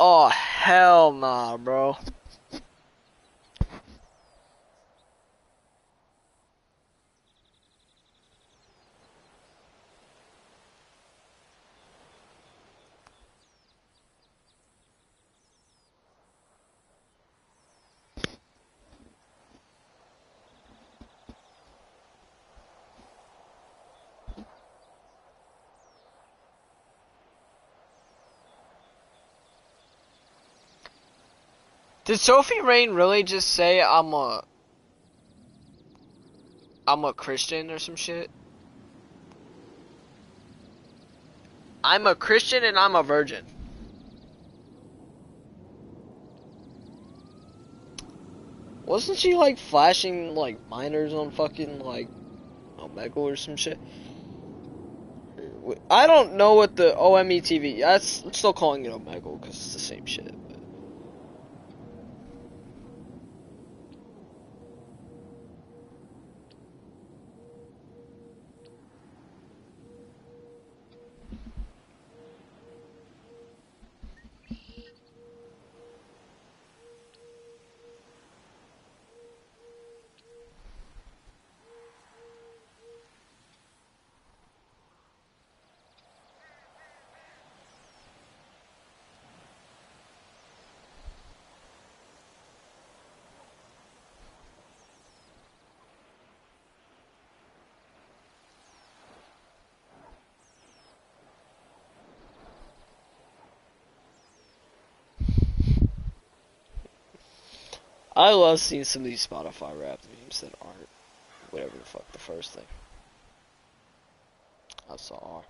Oh, hell nah, bro. Did Sophie Rain really just say I'm a Christian or some shit? I'm a Christian and I'm a virgin. Wasn't she like flashing like minors on fucking like Omegle or some shit? I don't know what the OME TV. I'm still calling it Omegle because it's the same shit. I love seeing some of these Spotify rap memes that aren't whatever the fuck the first thing I saw.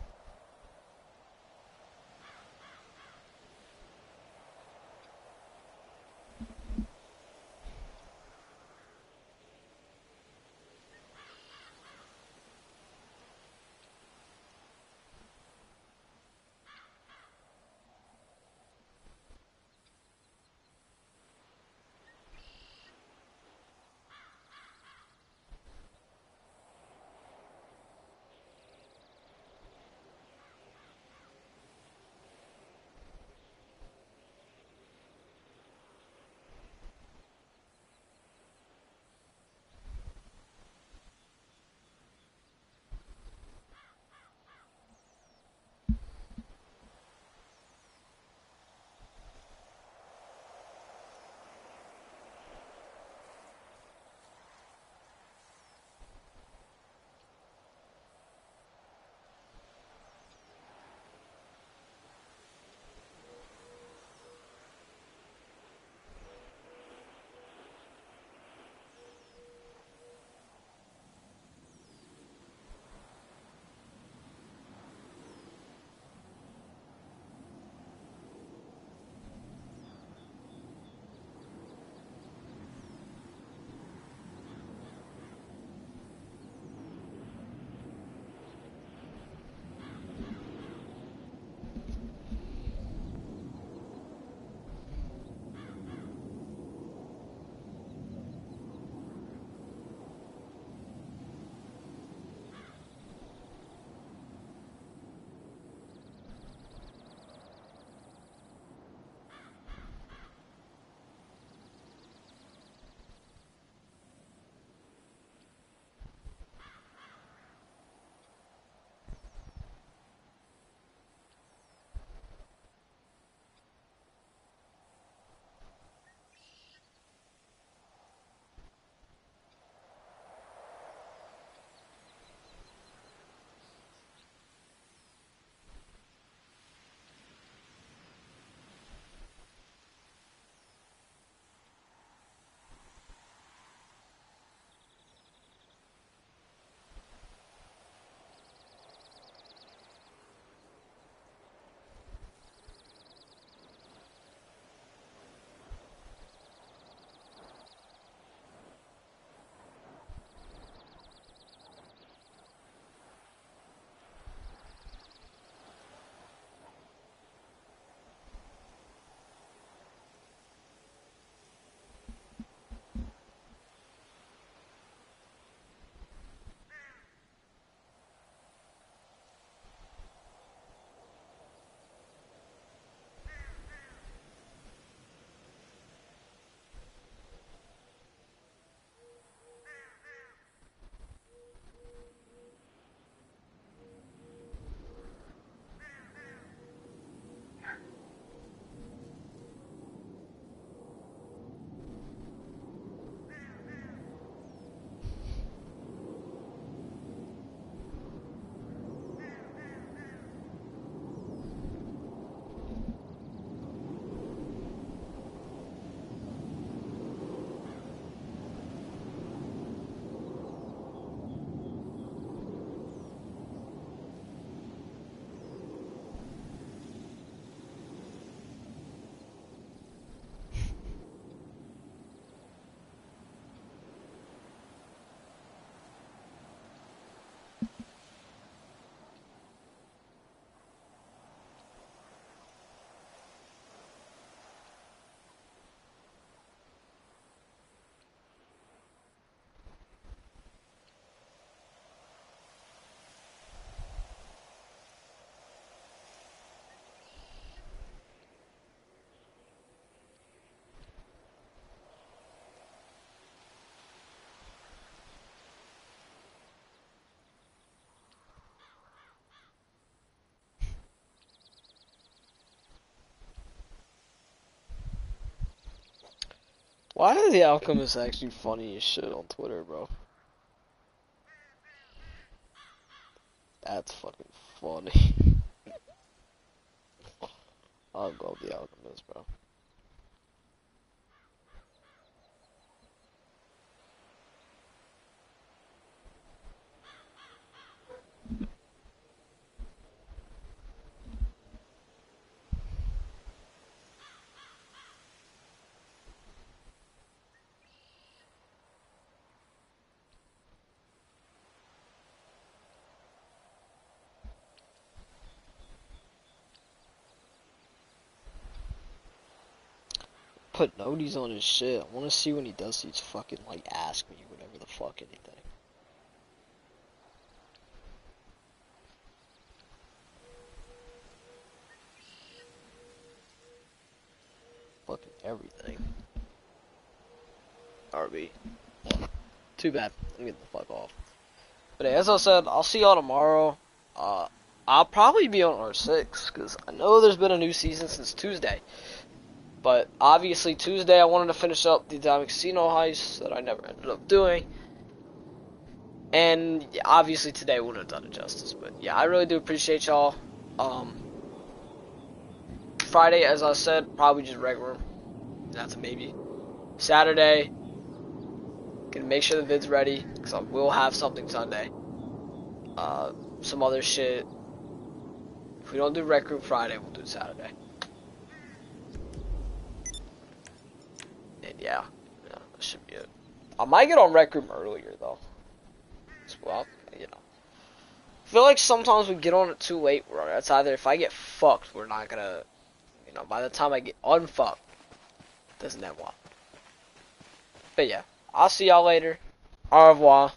Why is the Alchemist actually funny as shit on Twitter, bro? That's fucking funny. I'll go with the Alchemist, bro. Put noties on his shit. I want to see when he does these fucking, like, ask me whatever the fuck anything. Fucking everything. RB. Too bad. I'm getting the fuck off. But hey, as I said, I'll see y'all tomorrow. I'll probably be on R6, because I know there's been a new season since Tuesday. But obviously Tuesday I wanted to finish up the Diamond Casino heist that I never ended up doing. And yeah, obviously today wouldn't have done it justice. But yeah, I really do appreciate y'all. Friday, as I said, probably just Rec Room. That's a maybe. Saturday, gonna make sure the vid's ready, because I will have something Sunday. Some other shit. If we don't do Rec Room Friday, we'll do it Saturday. And yeah, that should be it. I might get on Rec Room earlier, though. As well, you know. I feel like sometimes we get on it too late. It's either if I get fucked, we're not gonna, you know, by the time I get unfucked, it doesn't end well. But yeah, I'll see y'all later. Au revoir.